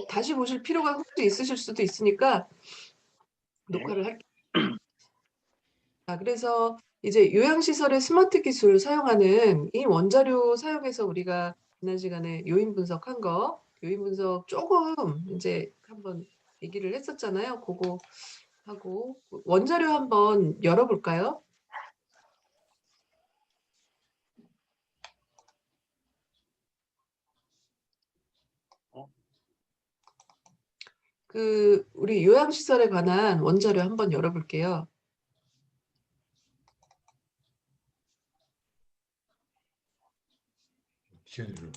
다시 보실 필요가 혹시 있으실 수도 있으니까 네. 녹화를 할게요. 그래서 이제 요양시설의 스마트 기술 사용하는 이 원자료 사용해서 우리가 지난 시간에 요인 분석한 거, 요인 분석 조금 이제 한번 얘기를 했었잖아요. 그거 하고 원자료 한번 열어볼까요? 우리 요양시설에 관한 원자료 한번 열어볼게요. 지연이로.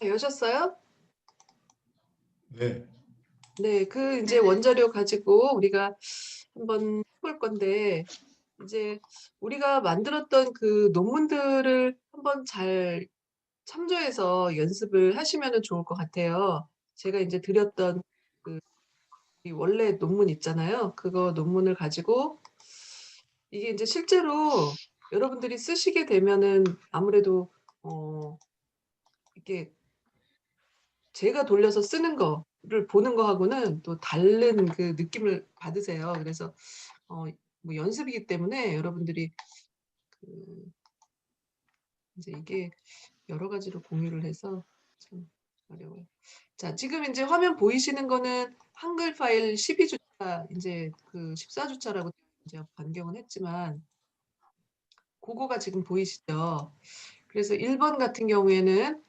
여셨어요? 네. 네, 이제 원자료 가지고 우리가 한번 해볼 건데, 이제 우리가 만들었던 그 논문들을 한번 잘 참조해서 연습을 하시면 좋을 것 같아요. 제가 이제 드렸던 이 원래 논문 있잖아요. 그거 논문을 가지고 이게 이제 실제로 여러분들이 쓰시게 되면은 아무래도 이게 제가 돌려서 쓰는 거를 보는 거하고는 또 다른 그 느낌을 받으세요. 그래서 뭐 연습이기 때문에 여러분들이 그 이제 이게 여러 가지로 공유를 해서 참 어려워요. 자, 지금 이제 화면 보이시는 거는 한글 파일 12주차, 이제 그 14주차라고 이제 변경은 했지만, 그거가 지금 보이시죠? 그래서 1번 같은 경우에는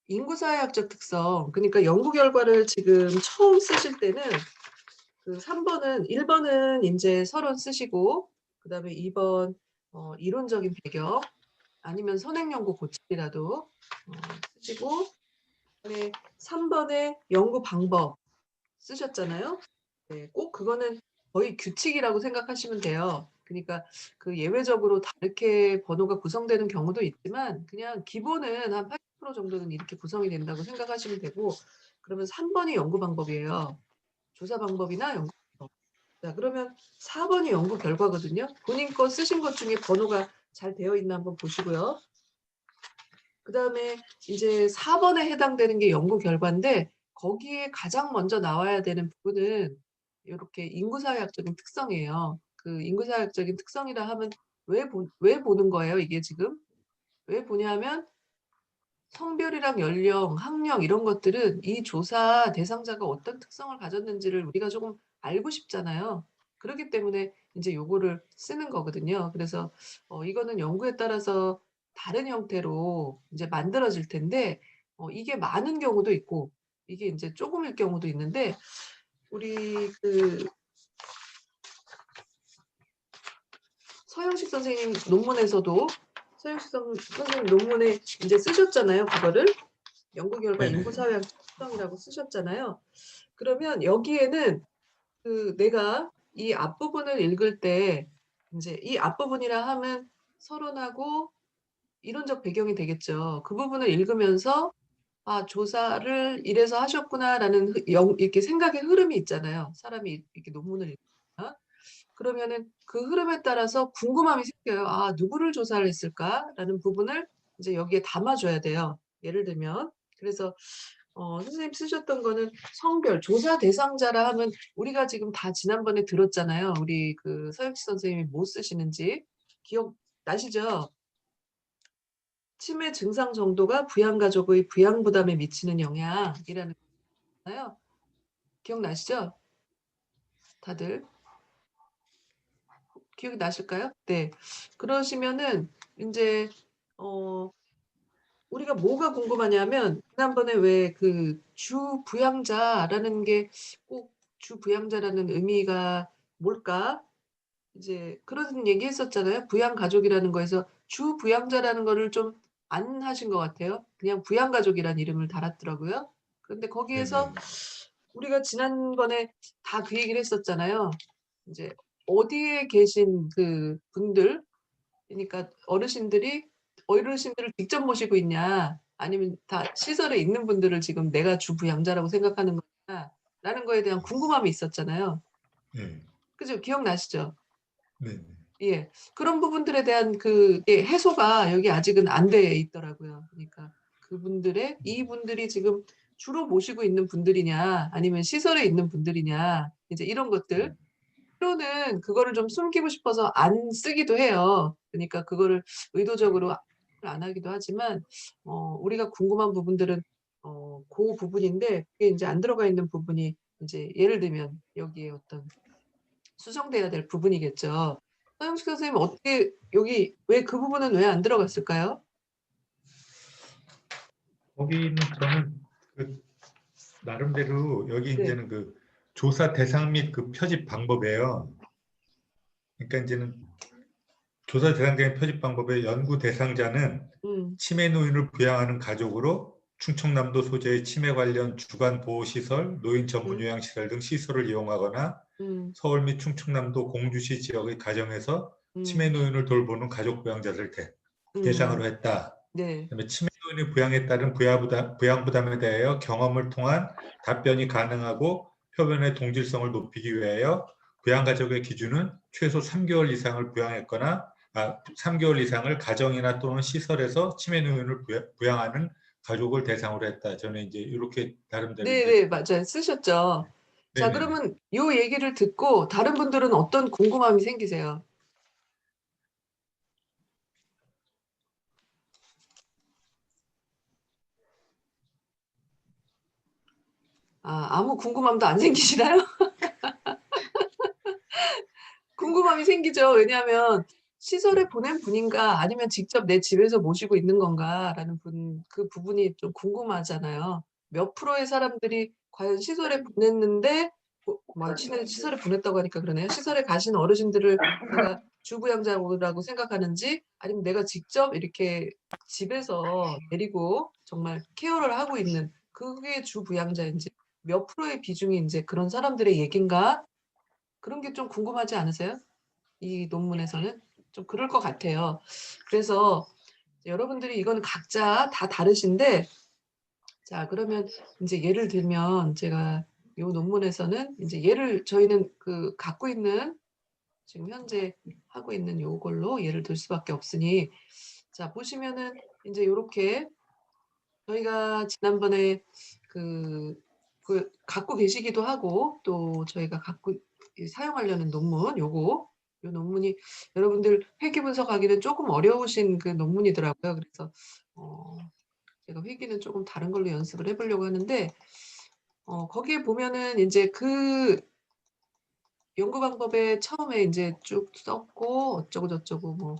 인구사회학적 특성, 그러니까 연구 결과를 지금 처음 쓰실 때는 그 3번은 1번은 이제 서론 쓰시고, 그 다음에 2번 이론적인 배경, 아니면 선행연구 고찰이라도 쓰시고, 그다음에 3번에 연구 방법 쓰셨잖아요. 네, 꼭 그거는 거의 규칙이라고 생각하시면 돼요. 그러니까 그 예외적으로 다르게 번호가 구성되는 경우도 있지만 그냥 기본은 한 80% 정도는 이렇게 구성이 된다고 생각하시면 되고, 그러면 3번이 연구 방법이에요. 조사 방법이나 연구 방법. 자, 그러면 4번이 연구 결과거든요. 본인 거 쓰신 것 중에 번호가 잘 되어 있나 한번 보시고요. 그 다음에 이제 4번에 해당되는 게 연구 결과인데, 거기에 가장 먼저 나와야 되는 부분은 이렇게 인구사회학적인 특성이에요. 그 인구사회학적인 특성이라 하면 왜 보는 거예요, 이게 지금? 왜 보냐면 성별이랑 연령, 학력 이런 것들은 이 조사 대상자가 어떤 특성을 가졌는지를 우리가 조금 알고 싶잖아요. 그렇기 때문에 이제 요거를 쓰는 거거든요. 그래서 이거는 연구에 따라서 다른 형태로 이제 만들어질 텐데, 이게 많은 경우도 있고 이게 이제 조금일 경우도 있는데, 우리 서영식 선생님 논문에서도 서영식 선생님 논문에 이제 쓰셨잖아요, 그거를. 연구 결과 네네. 인구사회학 특성이라고 쓰셨잖아요. 그러면 여기에는 내가 이 앞부분을 읽을 때 이제 이 앞부분이라 하면 서론하고 이론적 배경이 되겠죠. 그 부분을 읽으면서 조사를 이래서 하셨구나라는 이렇게 생각의 흐름이 있잖아요. 사람이 이렇게 논문을 읽으면. 그러면은 그 흐름에 따라서 궁금함이 생겨요. 누구를 조사를 했을까라는 부분을 이제 여기에 담아줘야 돼요. 예를 들면. 그래서 선생님 쓰셨던 거는 성별, 조사 대상자라 하면 우리가 지금 다 지난번에 들었잖아요. 우리 서영치 선생님이 뭐 쓰시는지 기억 나시죠? 치매 증상 정도가 부양가족의 부양부담에 미치는 영향이라는 거잖아요. 기억나시죠? 다들? 기억이 나실까요? 네. 그러시면은 인제 어 우리가 뭐가 궁금하냐면 지난번에 왜 그 주부양자라는 게 꼭 주부양자라는 의미가 뭘까? 이제 그런 얘기했었잖아요. 부양가족이라는 거에서 주부양자라는 거를 좀 안 하신 것 같아요. 그냥 부양가족이라는 이름을 달았더라고요. 그런데 거기에서 네네. 우리가 지난번에 다 그 얘기를 했었잖아요. 인제 어디에 계신 그 분들, 그러니까 어르신들을 직접 모시고 있냐 아니면 다 시설에 있는 분들을 지금 내가 주부양자라고 생각하는 거냐라는 거에 대한 궁금함이 있었잖아요. 네. 그죠? 기억나시죠? 네네. 예. 그런 부분들에 대한 그게 해소가 여기 아직은 안 돼 있더라고요. 그러니까 그분들의 이분들이 지금 주로 모시고 있는 분들이냐 아니면 시설에 있는 분들이냐 이제 이런 것들. 때로는 그거를 좀 숨기고 싶어서 안 쓰기도 해요. 그러니까 그거를 의도적으로 안 하기도 하지만 우리가 궁금한 부분들은 고 부분인데 그게 인제 안 들어가 있는 부분이 인제 예를 들면 여기에 어떤 수정돼야 될 부분이겠죠. 서영식 선생님은 어떻게 여기 왜 그 부분은 왜 안 들어갔을까요? 거기는 저는 그 나름대로 여기 네. 인제는 그 조사 대상 및 그 표집 방법이에요. 그러니까 인제는 조사 대상자의 표집 방법의 연구 대상자는 음. 치매 노인을 부양하는 가족으로 충청남도 소재의 치매 관련 주간 보호시설, 노인 전문 음. 요양시설 등 시설을 이용하거나 음. 서울 및 충청남도 공주시 지역의 가정에서 치매 음. 노인을 돌보는 가족 부양자를 대상으로 했다. 네. 그다음에 치매 노인의 부양에 따른 부양 부담에 대하여 경험을 통한 답변이 가능하고 표현의 동질성을 높이기 위하여 부양가족의 기준은 최소 3개월 이상을 부양했거나 3개월 이상을 가정이나 또는 시설에서 치매 노인을 부양하는 가족을 대상으로 했다. 저는 이제 이렇게 나름대로 이제 네네. 맞아요. 쓰셨죠. 자 네네네. 그러면 요 얘기를 듣고 다른 분들은 어떤 궁금함이 생기세요? 아무 궁금함도 안 생기시나요? 궁금함이 생기죠. 왜냐하면 '시설에 네. 보낸 분인가 아니면 직접 내 집에서 모시고 있는 건가.'라는 그 부분이 좀 궁금하잖아요. 몇 프로의 사람들이 과연 시설에 보냈는데 시설에 보냈다고 하니까 그러네요. 시설에 가신 어르신들을 내가 주부양자라고 생각하는지 아니면 내가 직접 이렇게 집에서 데리고 정말 케어를 하고 있는 그게 주부양자인지 몇 프로의 비중이 인제 그런 사람들의 얘긴가? 그런 게 좀 궁금하지 않으세요? 이 논문에서는? 좀 그럴 것 같아요. 그래서 여러분들이 이거는 각자 다 다르신데 자 그러면 인제 예를 들면 제가 요 논문에서는 인제 저희는 갖고 있는 지금 현재 하고 있는 요걸로 예를 들 수밖에 없으니 자 보시면은 인제 요렇게 저희가 지난번에 그 갖고 계시기도 하고 또 저희가 사용하려는 논문 요 논문이 여러분들 회귀 분석하기는 쪼끔 어려우신 그 논문이더라고요. 그래서 어 제가 회귀는 쪼금 다른 걸로 연습을 해 보려고 하는데 거기에 보면은 인제 연구 방법에 처음에 인제 쭉 썼고 어쩌고 저쩌고 뭐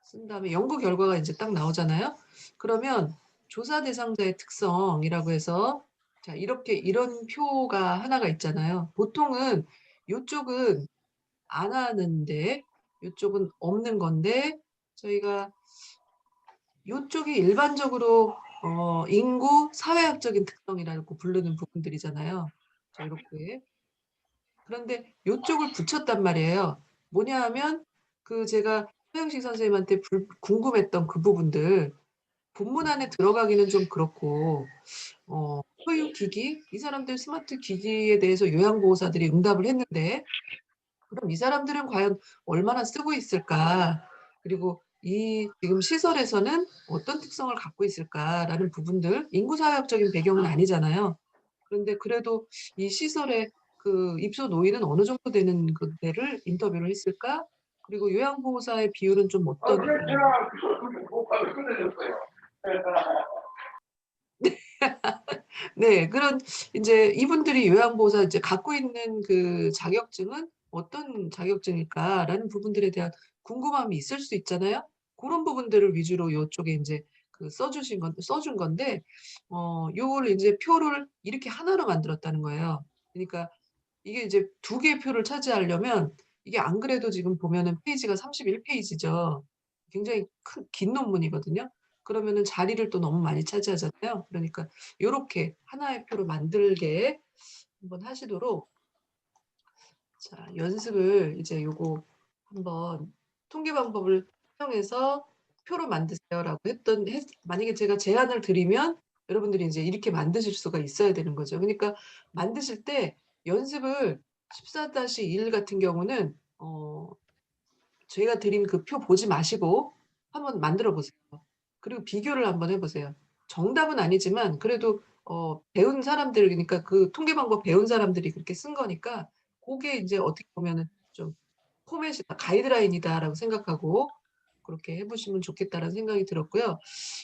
쓴 다음에 연구 결과가 인제 딱 나오잖아요. 그러면 조사 대상자의 특성이라고 해서 자 이런 표가 하나가 있잖아요. 보통은 요쪽은 안 하는데 요쪽은 없는 건데 저희가 요쪽이 일반적으로 인구 사회학적인 특성이라고 부르는 부분들이잖아요. 자 요렇게. 그런데 요쪽을 붙였단 말이에요. 뭐냐 하면 제가 서영식 선생님한테 궁금했던 그 부분들 본문 안에 들어가기는 좀 그렇고 소유 기기 이 사람들 스마트 기기에 대해서 요양보호사들이 응답을 했는데 그럼 이 사람들은 과연 얼마나 쓰고 있을까? 그리고 이 지금 시설에서는 어떤 특성을 갖고 있을까라는 부분들 인구사회학적인 배경은 아니잖아요. 그런데 그래도 이 시설의 입소 노인은 어느 정도 되는 데를 인터뷰를 했을까? 그리고 요양보호사의 비율은 좀 어떤 네. 그런 인제 이분들이 요양보호사 이제 갖고 있는 그 자격증은 어떤 자격증일까라는 부분들에 대한 궁금함이 있을 수 있잖아요. 고런 부분들을 위주로 요쪽에 인제 그 써 준 건데 요걸 인제 표를 이렇게 하나로 만들었다는 거예요. 그니까 이게 이제 2 개의 표를 차지하려면 이게 안 그래도 지금 보면은 페이지가 31 페이지죠. 굉장히 긴 논문이거든요. 그러면은 자리를 또 너무 많이 차지하잖아요. 그러니까 요렇게 하나의 표로 만들게 한번 하시도록 자 연습을 이제 요거 한번 통계 방법을 사용해서 표로 만드세요라고 만약에 제가 제안을 드리면 여러분들이 인제 이렇게 만드실 수가 있어야 되는 거죠. 그러니까 만드실 때 연습을 14-1 같은 경우는 제가 드린 그 표 보지 마시고 한번 만들어 보세요. 그리고 비교를 한번 해 보세요. 정답은 아니지만 그래도 배운 사람들 그러니까 그 통계 방법 배운 사람들이 그렇게 쓴 거니까 고게 인제 어떻게 보면은 좀 '포맷이다. 가이드라인이다.'라고 생각하고 그렇게 해 보시면 좋겠다라는 생각이 들었고요.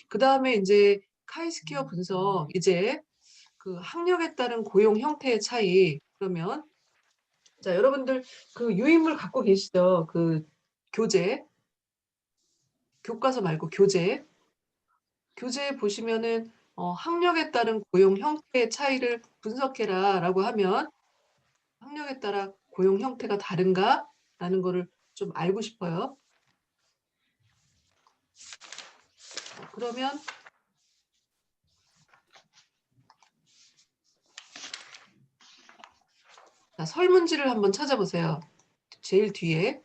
그다음에 인제 카이스티어 분석 이제 그 학력에 따른 고용 형태의 차이 그러면 자 여러분들 그 유인물 갖고 계시죠? 그 교재. 교과서 말고 교재. 교재에 보시면은 "학력에 따른 고용 형태의 차이를 분석해라."라고 하면 '학력에 따라 고용 형태가 다른가?'라는 거를 좀 알고 싶어요. 그러면 자 설문지를 한번 찾아보세요. 제일 뒤에.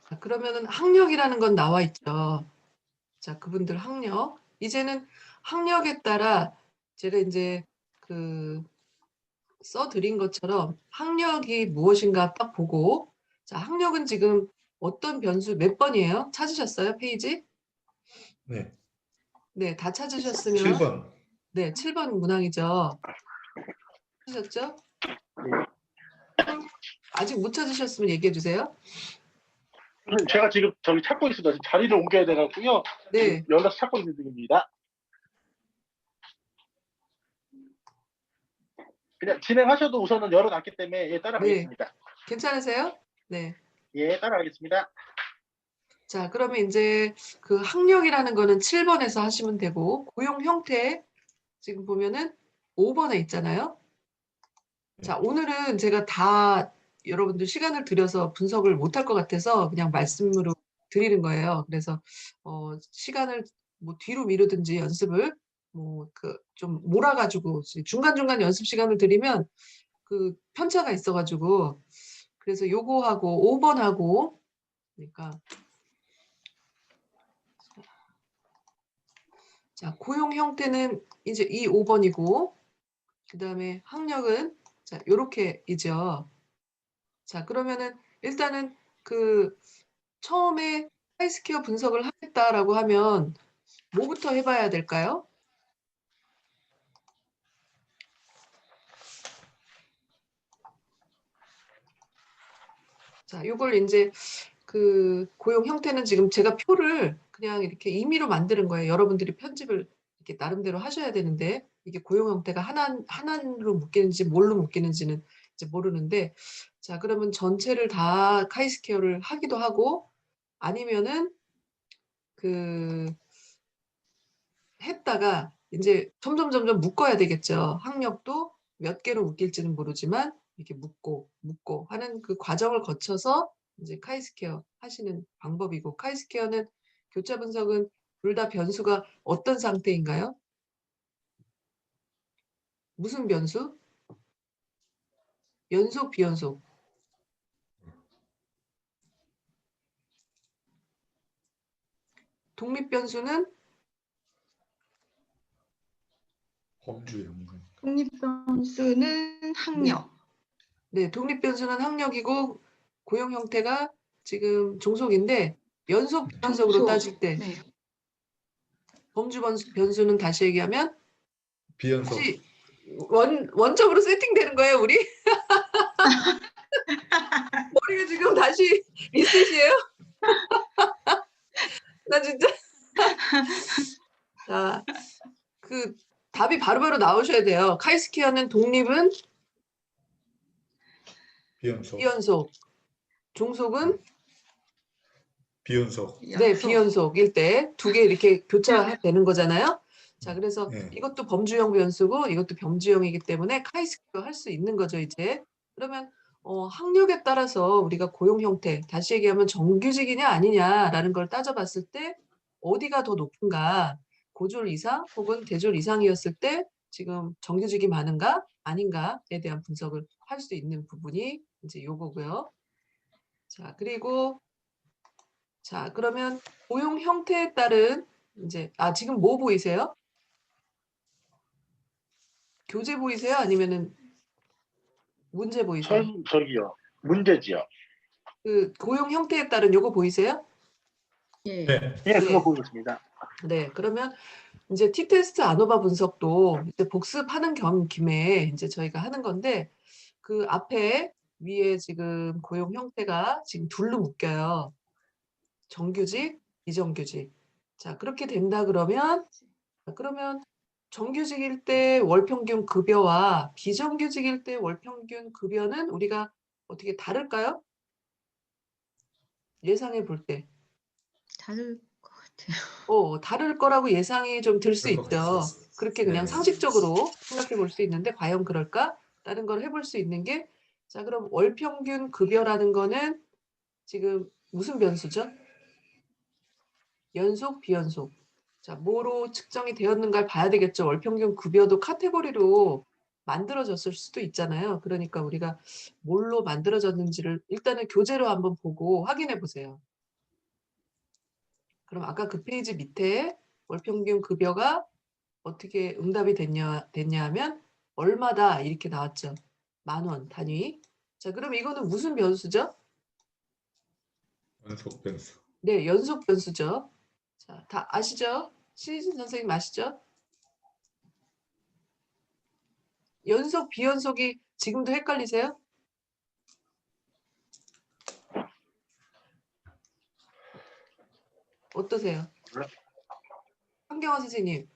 자 그러면은 학력이라는 건 나와 있죠. 자 그분들 학력. 이제는 학력에 따라 제가 인제 그 써 드린 것처럼 학력이 무엇인가 딱 보고 자 학력은 지금 어떤 변수 몇 번이에요? 찾으셨어요 페이지? 네. 네. 다 7 찾으셨으면 번. 네 7번 문항이죠. 찾으셨죠? 아직 못 찾으셨으면 얘기해 주세요. 선생님, 제가 지금 저기 찾고 있습니다. 지금 자리를 옮겨야 돼 갖고요. 지금 네. 연락처 찾고 있는 중입니다. 그냥 진행하셔도 우선은 열어 놨기 때문에 예, 네. 따라가겠습니다. 괜찮으세요? 네. 예, 따라가겠습니다. 자 그러면 인제 그 학력이라는 거는 7 번에서 하시면 되고 고용 형태 지금 보면은 5 번에 있잖아요. 자 오늘은 제가 다 여러분들 시간을 들여서 분석을 못할 것 같아서 그냥 말씀으로 드리는 거예요. 그래서 시간을 뭐 뒤로 미루든지 연습을 뭐 그 좀 몰아 가지고 중간중간 연습 시간을 드리면 그 편차가 있어 가지고 그래서 요거하고 5 번하고 그러니까 자 고용 형태는 이제 이 5 번이고 그다음에 학력은 자 요렇게이죠. 자 그러면은 일단은 그 처음에 하이스퀘어 분석을 하겠다라고 하면 뭐부터 해 봐야 될까요? 자 요걸 인제 그 고용 형태는 지금 제가 표를 그냥 이렇게 임의로 만드는 거예요. 여러분들이 편집을 이렇게 나름대로 하셔야 되는데 이게 고용 형태가 하나로 묶이는지 뭘로 묶이는지는 이제 모르는데 자 그러면 전체를 다 카이스퀘어를 하기도 하고 아니면은 그 했다가 인제 점점 묶어야 되겠죠. 학력도 몇 개로 묶일지는 모르지만 이렇게 묶고 하는 그 과정을 거쳐서 인제 카이스퀘어 하시는 방법이고 카이스퀘어는 교차 분석은 둘 다 변수가 어떤 상태인가요? 무슨 변수? 연속, 비연속. 독립 변수는 범주 연관. 독립변수는 네. 학력. 네. 독립 변수는 학력이고 고용 형태가 지금 종속인데 연속, 비연속으로 종속. 따질 때 네. 범주 변수는 다시 얘기하면 비연속. 다시 원점으로 세팅되는 거예요, 우리? 머리가 지금 다시 리셋이에요? 나 진짜. 자, 그 답이 바로바로 나오셔야 돼요. 카이스키어는 독립은 비연속. 비연속, 종속은 비연속. 네, 비연속일 때 두 개 이렇게 교차되는 거잖아요. 자, 그래서 네. 이것도 범주형 변수고 이것도 범주형이기 때문에 카이스키어 할 수 있는 거죠, 이제. 그러면 학력에 따라서 우리가 고용 형태, 다시 얘기하면 정규직이냐 아니냐라는 걸 따져봤을 때 어디가 더 높은가, 고졸 이상 혹은 대졸 이상이었을 때 지금 정규직이 많은가 아닌가에 대한 분석을 할 수 있는 부분이 이제 요거고요. 자, 그리고 자, 그러면 고용 형태에 따른 이제 지금 뭐 보이세요? 교재 보이세요? 아니면은 문제 보이세요? 저기요. 문제지요. 그 고용 형태에 따른 요거 보이세요? 예. 네. 예, 네. 그거 보고 있습니다. 네, 그러면 이제 T테스트 아노바 분석도 이제 복습하는 김에 이제 저희가 하는 건데 그 앞에 위에 지금 고용 형태가 지금 둘로 묶여요. 정규직, 비정규직. 자, 그렇게 된다 그러면 정규직일 때 월평균 급여와 비정규직일 때 월평균 급여는 우리가 어떻게 다를까요? 예상해 볼 때. 다를 것 같아요. 다를 거라고 예상이 좀 들 수 그럴 것 있죠. 같아요. 그렇게 그냥 네. 상식적으로 생각해 볼 수 있는데 과연 그럴까? 라는 걸 해볼 수 있는 게 자, 그럼 월평균 급여라는 거는 지금 무슨 변수죠? 연속, 비연속. 자, 뭐로 측정이 되었는가를 봐야 되겠죠. 월평균 급여도 카테고리로 만들어졌을 수도 있잖아요. 그러니까 우리가 뭘로 만들어졌는지를 일단은 교재로 한번 보고 확인해 보세요. 그럼 아까 그 페이지 밑에 월평균 급여가 어떻게 응답이 됐냐 하면 얼마다 이렇게 나왔죠. 10,000원 단위. 자, 그럼 이거는 무슨 변수죠? 연속 변수. 네, 연속 변수죠. 자, 다 아시죠? 신희진 선생님 아시죠? 연속, 비연속이 지금도 헷갈리세요? 어떠세요? 한경화 선생님.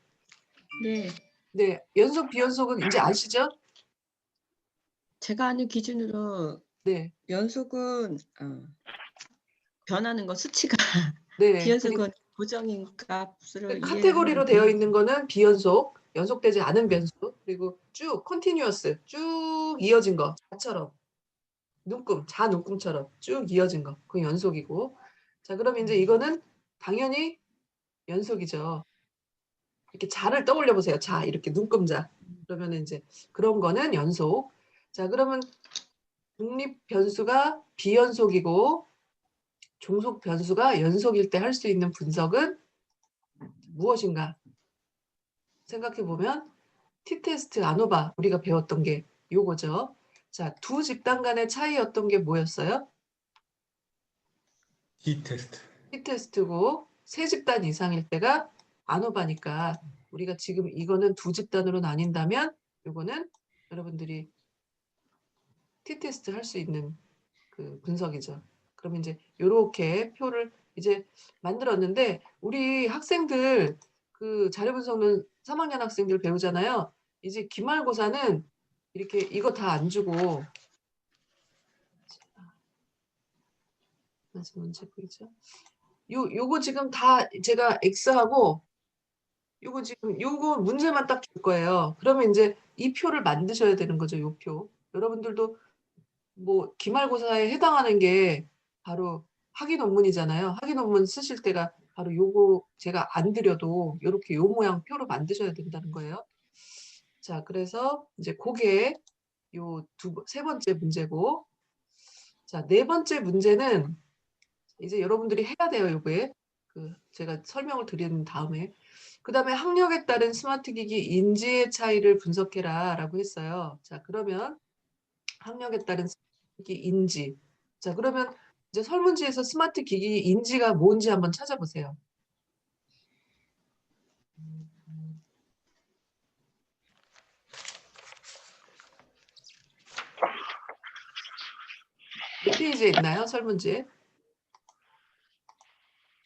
네. 네, 연속, 비연속은 이제 아시죠? 제가 아는 기준으로 네, 연속은 변하는 거 수치가 네. 비연속은 고정인 값으로 이해하면 카테고리로 되어 있는 거는 비연속, 연속되지 않은 변수, 그리고 쭉 컨티뉴어스, 쭉 이어진 거, 자처럼 눈금, 자 눈금처럼 쭉 이어진 거, 그 연속이고. 자, 그럼 이제 이거는 당연히 연속이죠. 이렇게 자를 떠올려 보세요. 자, 이렇게 눈금자. 그러면 이제 그런 거는 연속. 자, 그러면 독립 변수가 비연속이고 종속 변수가 연속일 때 할 수 있는 분석은 무엇인가? 생각해 보면 T테스트 아노바 우리가 배웠던 게 요거죠. 자, 두 집단 간의 차이였던 게 뭐였어요? T테스트. T테스트고 세 집단 이상일 때가 아노바니까 우리가 지금 이거는 두 집단으로 나뉜다면 요거는 여러분들이 T테스트 할 수 있는 그 분석이죠. 그럼 이제 요렇게 표를 이제 만들었는데 우리 학생들 그 자료 분석은 3학년 학생들 배우잖아요. 이제 기말고사는 이렇게 이거 다 안 주고 맞아 문제 보이죠? 요거 지금 다 제가 X하고 요거 지금 요거 문제만 딱 줄 거예요. 그러면 이제 이 표를 만드셔야 되는 거죠. 요 표. 여러분들도 뭐 기말고사에 해당하는 게 바로 학위 논문이잖아요. 학위 논문 쓰실 때가 바로 요거 제가 안 드려도 요렇게 요 모양 표로 만드셔야 된다는 거예요. 자, 그래서 이제 그게 요 세 번째 문제고 자, 네 번째 문제는 이제 여러분들이 해야 돼요. 요거에 그 제가 설명을 드린 다음에 그다음에 학력에 따른 스마트 기기 인지의 차이를 분석해라라고 했어요. 자, 그러면 학력에 따른 스마트 기기 인지. 자, 그러면 이제 설문지에서 스마트 기기 인지가 뭔지 한번 찾아보세요. 몇 페이지에 있나요? 설문지.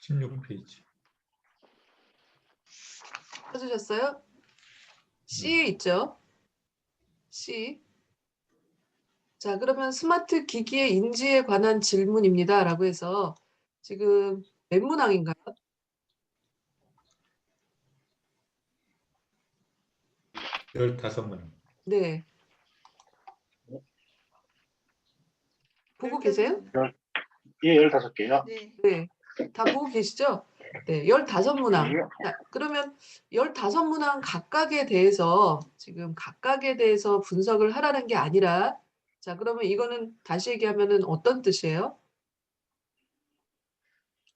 16페이지. 찾으셨어요? C에 있죠? C. 자, 그러면 스마트 기기의 인지에 관한 질문입니다. 라고 해서 지금 몇 문항인가요? 15문항. 네. 보고 계세요? 예, 15개요. 네. 네. 다 보고 계시죠? 네. 15문항. 자, 그러면 15문항 각각에 대해서 지금 각각에 대해서 분석을 하라는 게 아니라 자, 그러면 이거는 다시 얘기하면은 어떤 뜻이에요?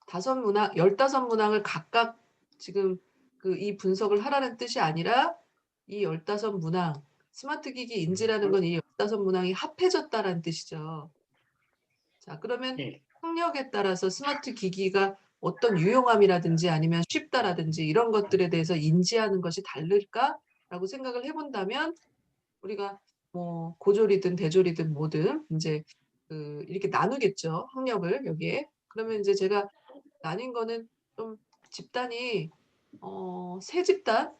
5문항, 15문항을 각각 지금 그 이 분석을 하라는 뜻이 아니라 이 15문항, 스마트 기기 인지라는 건 이 15문항이 합해졌다라는 뜻이죠. 자, 그러면 예. 학력에 따라서 스마트 기기가 어떤 유용함이라든지 아니면 쉽다라든지 이런 것들에 대해서 인지하는 것이 다를까라고 생각을 해본다면 우리가 뭐 고졸이든 대졸이든 뭐든 이제 그 이렇게 나누겠죠. 학력을 여기에. 그러면 이제 제가 나뉜 거는 좀 집단이 세 집단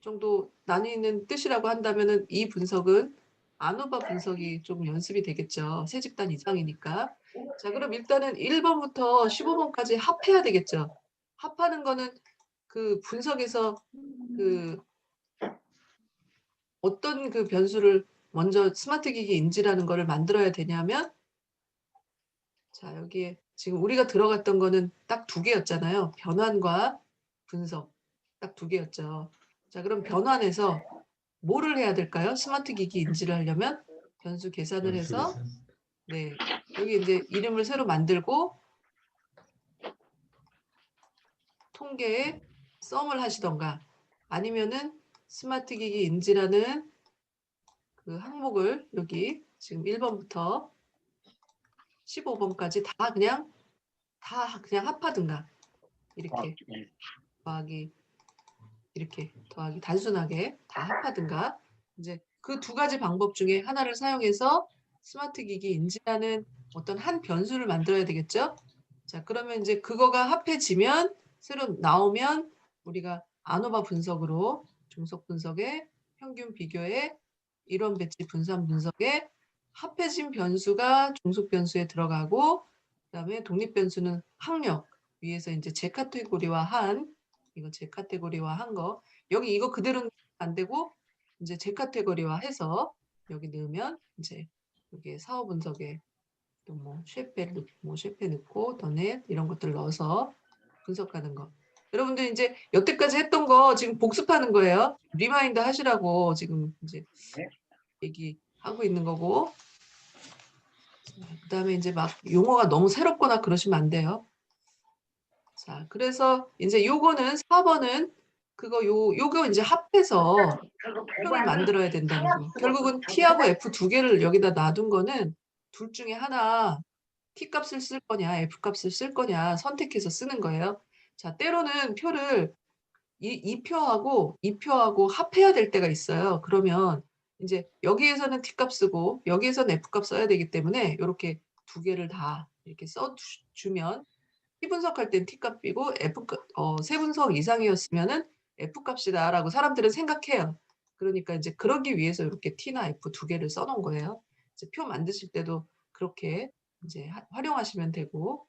정도 나뉘는 뜻이라고 한다면은 이 분석은 아노바 분석이 좀 연습이 되겠죠. 세 집단 이상이니까. 자, 그럼 일단은 1번부터 15번까지 합해야 되겠죠. 합하는 거는 그 분석에서 그 어떤 그 변수를 먼저 스마트 기기 인지라는 거를 만들어야 되냐면 자, 여기에 지금 우리가 들어갔던 거는 딱 2개였잖아요. 변환과 분석. 딱 2개였죠. 자, 그럼 변환에서 뭐를 해야 될까요? 스마트 기기 인지를 하려면 변수 계산을 해서 네. 여기 이제 이름을 새로 만들고 통계에 썸을 하시던가 아니면은 스마트 기기 인지라는 그 항목을 여기 지금 1번부터 15번까지 다 그냥 합하든가 이렇게 예. 더하기 이렇게 더하기 단순하게 다 합하든가 이제 그 2가지 방법 중에 하나를 사용해서 스마트 기기 인지라는 어떤 한 변수를 만들어야 되겠죠? 자, 그러면 이제 그거가 합해지면 새로 나오면 우리가 아노바 분석으로 종속 분석에 평균 비교에 이론 배치 분산 분석에 합해진 변수가 종속 변수에 들어가고 그다음에 독립 변수는 학력 위에서 이제 제 카테고리화한 이거 제 카테고리화한 거 여기 이거 그대로는 안 되고 이제 제 카테고리화해서 여기 넣으면 이제 여기 사후 분석에 또 뭐 쉐페 넣고 더넷 이런 것들 넣어서 분석하는 거. 여러분들 이제 여태까지 했던 거 지금 복습하는 거예요. 리마인드 하시라고 지금 이제 네. 얘기하고 있는 거고. 그다음에 이제 막 용어가 너무 새롭거나 그러시면 안 돼요. 자, 그래서 이제 요거는 4번은 그거 요거 이제 합해서 표를 만들어야 된다는 거. 결국은 T하고 F 2개를 여기다 놔둔 거는 둘 중에 하나 T 값을 쓸 거냐, F 값을 쓸 거냐 선택해서 쓰는 거예요. 자, 때로는 표를 이 표하고 이 표하고 합해야 될 때가 있어요. 그러면 이제 여기에서는 T 값 쓰고 여기에서는 F 값 써야 되기 때문에 이렇게 2개를 다 이렇게 써 주면 T 분석할 땐 T 값이고 F 세 분석 이상이었으면은 F 값이다라고 사람들은 생각해요. 그러니까 이제 그러기 위해서 이렇게 T나 F 2개를 써놓은 거예요. 이제 표 만드실 때도 그렇게 이제 활용하시면 되고.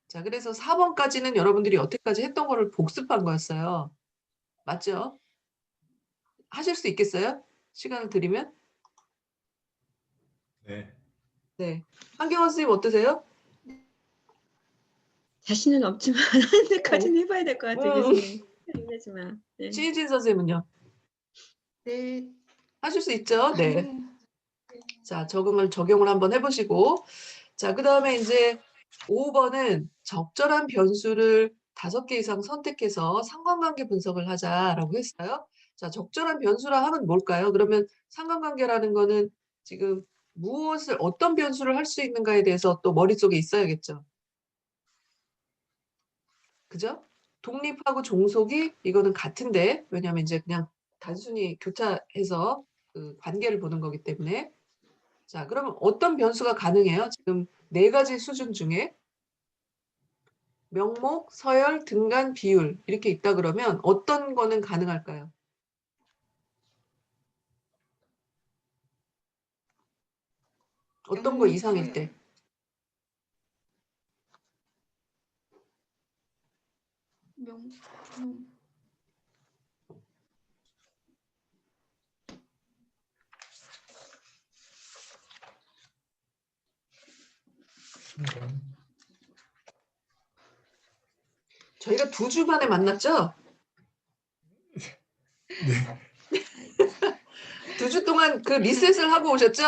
자, 그래서 4번까지는 여러분들이 여태까지 했던 거를 복습한 거였어요. 맞죠? 하실 수 있겠어요? 시간을 드리면? 네. 네. 한경원 선생님 어떠세요? 자신은 없지만 하는 데까지는 해봐야 될 것 같아요. 교수님. 하지만. 네. 신희진 선생님은요? 네. 하실 수 있죠? 네. 자, 적용을 한번 해보시고. 자, 그 다음에 이제 5번은 적절한 변수를 5개 이상 선택해서 상관관계 분석을 하자라고 했어요. 자, 적절한 변수라 하면 뭘까요? 그러면 상관관계라는 거는 지금 어떤 변수를 할 수 있는가에 대해서 또 머릿속에 있어야겠죠. 그죠? 독립하고 종속이 이거는 같은데 왜냐하면 이제 그냥 단순히 교차해서 그 관계를 보는 거기 때문에 자, 그러면 어떤 변수가 가능해요? 지금 4가지 수준 중에 명목, 서열, 등간, 비율 이렇게 있다 그러면 어떤 거는 가능할까요? 어떤 거 명목, 이상일 서열. 때? 명. 저희가 2주 만에 만났죠? 네. 2주 동안 그 리셋을 하고 오셨죠?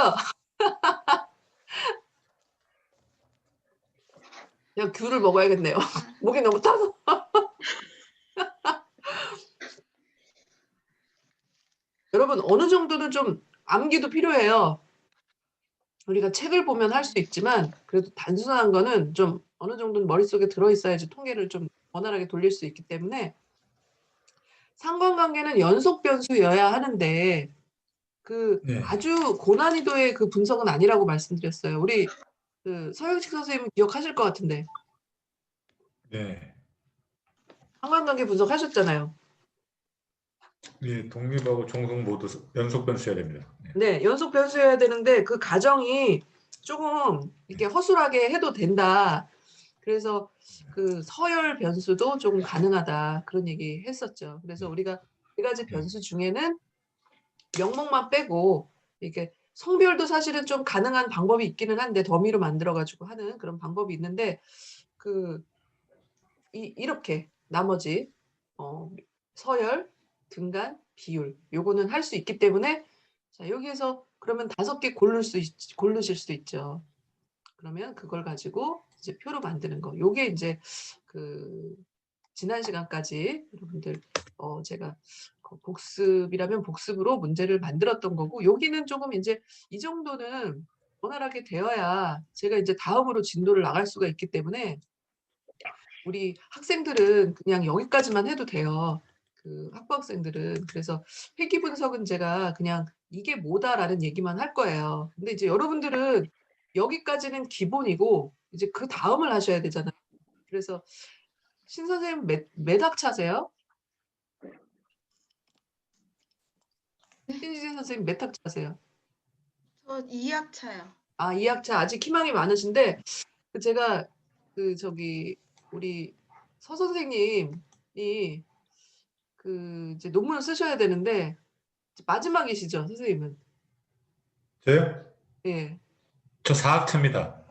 야, 귤을 먹어야겠네요. 목이 너무 타서. 여러분, 어느 정도는 좀 암기도 필요해요. 우리가 책을 보면 할 수 있지만 그래도 단순한 거는 좀 어느 정도는 머릿속에 들어있어야지 통계를 좀 원활하게 돌릴 수 있기 때문에 상관관계는 연속 변수여야 하는데 그 네. 아주 고난이도의 그 분석은 아니라고 말씀드렸어요. 우리 그 서영식 선생님 기억하실 것 같은데 네. 상관관계 분석하셨잖아요. 예, 독립하고 종속 모두 연속 변수여야 됩니다. 네. 네, 연속 변수여야 되는데 그 가정이 조금 이렇게 허술하게 해도 된다. 그래서 그 서열 변수도 조금 가능하다. 그런 얘기 했었죠. 그래서 우리가 4가지 변수 중에는 명목만 빼고 이렇게 성별도 사실은 좀 가능한 방법이 있기는 한데 더미로 만들어 가지고 하는 그런 방법이 있는데 그 이렇게 나머지 서열, 등간, 비율 요거는 할 수 있기 때문에 자, 여기에서 그러면 5개 고르실 수 있죠. 그러면 그걸 가지고 이제 표로 만드는 거. 요게 이제 그 지난 시간까지 여러분들 제가 복습이라면 복습으로 문제를 만들었던 거고 여기는 조금 이제 이 정도는 원활하게 되어야 제가 이제 다음으로 진도를 나갈 수가 있기 때문에 우리 학생들은 그냥 여기까지만 해도 돼요. 그 학부 학생들은. 그래서 회귀 분석은 제가 그냥 "이게 뭐다."라는 얘기만 할 거예요. 근데 이제 여러분들은 여기까지는 기본이고 이제 그다음을 하셔야 되잖아요. 그래서 신 선생님 몇 학차세요? 신지진 선생님 몇 학차세요? 저 2학차요. 아, 2학차 아직 희망이 많으신데 그 제가 그 저기 우리 서 선생님이 그 이제 논문을 쓰셔야 되는데 마지막이시죠, 선생님은? 저요? 예. 저 4학차입니다.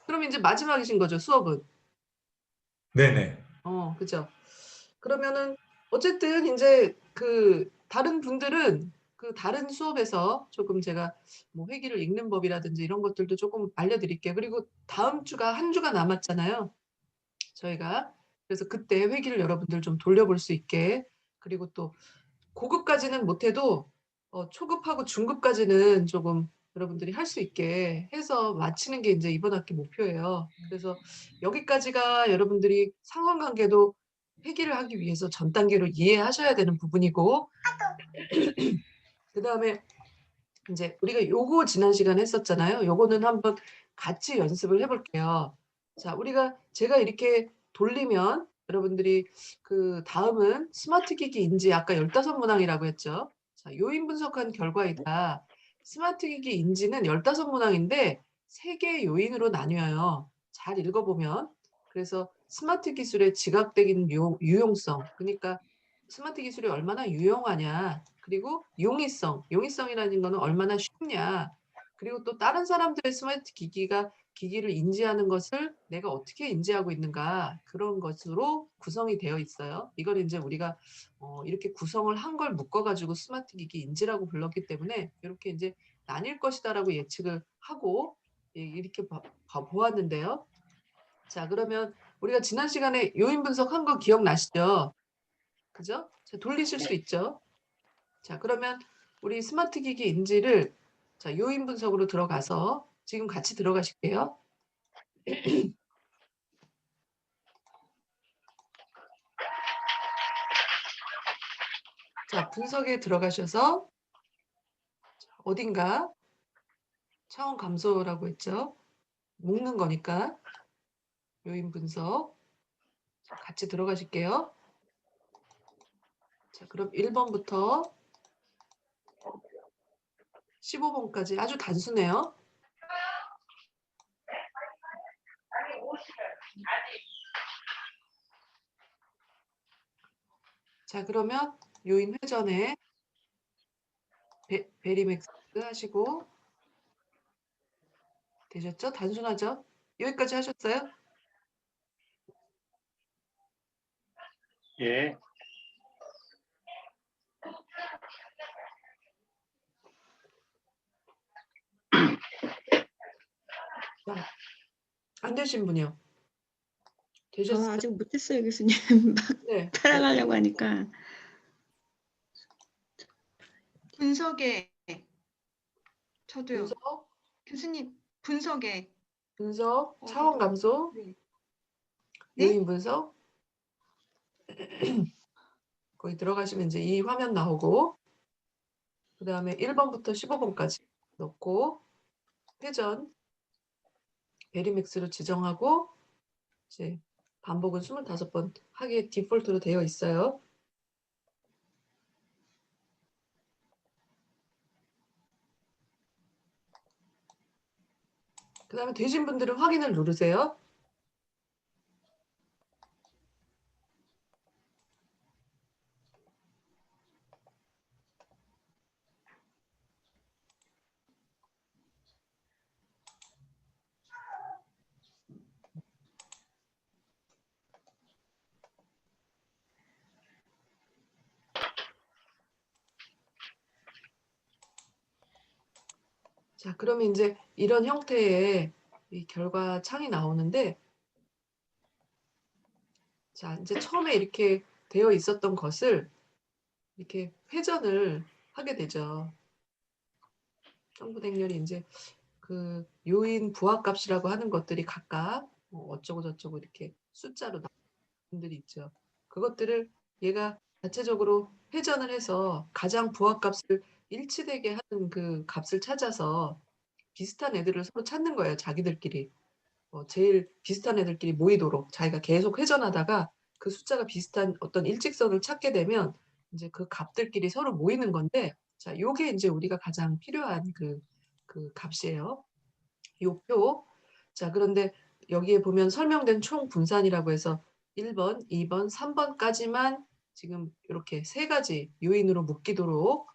그럼 이제 마지막이신 거죠, 수업은? 네네. 그죠. 그러면은 어쨌든 인제 그 다른 분들은 그 다른 수업에서 조금 제가 뭐 회귀를 읽는 법이라든지 이런 것들도 조금 알려드릴게요. 그리고 다음 주가 1 주가 남았잖아요, 저희가. 그래서 그때 회귀를 여러분들 좀 돌려볼 수 있게 그리고 또 고급까지는 못해도 초급하고 중급까지는 조금 여러분들이 할 수 있게 해서 마치는 게 인제 이번 학기 목표예요. 그래서 여기까지가 여러분들이 상관관계도 회귀를 하기 위해서 전 단계로 이해하셔야 되는 부분이고 그다음에 인제 우리가 요거 지난 시간에 했었잖아요. 요거는 한번 같이 연습을 해 볼게요. 자, 제가 이렇게 돌리면 여러분들이 그 다음은 스마트 기기 인지 아까 15 문항이라고 했죠. 자, 요인 분석한 결과이다. 스마트 기기 인지는 15 문항인데 3개의 요인으로 나뉘어요. 잘 읽어 보면. 그래서 스마트 기술의 지각되는 유용성. 그러니까 스마트 기술이 얼마나 유용하냐. 그리고 용이성. 용이성이라는 거는 얼마나 쉽냐. 그리고 또 다른 사람들의 스마트 기기를 인지하는 것을 내가 어떻게 인지하고 있는가 그런 것으로 구성이 되어 있어요. 이걸 인제 우리가 이렇게 구성을 한 걸 묶어 가지고 스마트 기기 인지라고 불렀기 때문에 요렇게 인제 '나뉠 것이다.'라고 예측을 하고 이렇게 보았는데요. 자, 그러면 우리가 지난 시간에 요인 분석한 거 기억나시죠? 그죠? 자, 돌리실 수 있죠? 자, 그러면 우리 스마트 기기 인지를 자, 요인 분석으로 들어가서 지금 같이 들어가실게요. 자, 분석에 들어가셔서 어딘가 차원 감소라고 했죠. 묶는 거니까 요인 분석. 자, 같이 들어가실게요. 자, 그럼 1번부터 15번까지 아주 단순해요. 자, 그러면 요인 회전에 베리맥스 하시고 되셨죠? 단순하죠? 여기까지 하셨어요? 예. 자, 안 되신 분이요. 저 되셨어요? 아직 못했어요, 교수님. 막 네. 따라가려고 하니까. 분석에 저도요. 분석, 교수님 분석에 차원 감소, 네. 요인 분석. 거기 들어가시면 이제 이 화면 나오고 그 다음에 1번부터 15번까지 넣고 회전 베리맥스로 지정하고 이제 반복은 25번 하기에 디폴트로 되어 있어요. 그 다음에 되신 분들은 확인을 누르세요. 자, 그러면 이제 이런 형태의 이 결과 창이 나오는데 자, 이제 처음에 이렇게 되어 있었던 것을 이렇게 회전을 하게 되죠. 점부댕렬이 이제 그 요인 부하값이라고 하는 것들이 각각 어쩌고 저쩌고 이렇게 숫자로 나오는 분들이 있죠. 그것들을 얘가 자체적으로 회전을 해서 가장 부하값을 일치되게 하는 그 값을 찾아서 비슷한 애들을 서로 찾는 거예요. 자기들끼리. 제일 비슷한 애들끼리 모이도록 자기가 계속 회전하다가 그 숫자가 비슷한 어떤 일직선을 찾게 되면 이제 그 값들끼리 서로 모이는 건데 자, 요게 이제 우리가 가장 필요한 그 값이에요. 요 표. 자, 그런데 여기에 보면 설명된 총 분산이라고 해서 1번, 2번, 3번까지만 지금 이렇게 세 가지 요인으로 묶이도록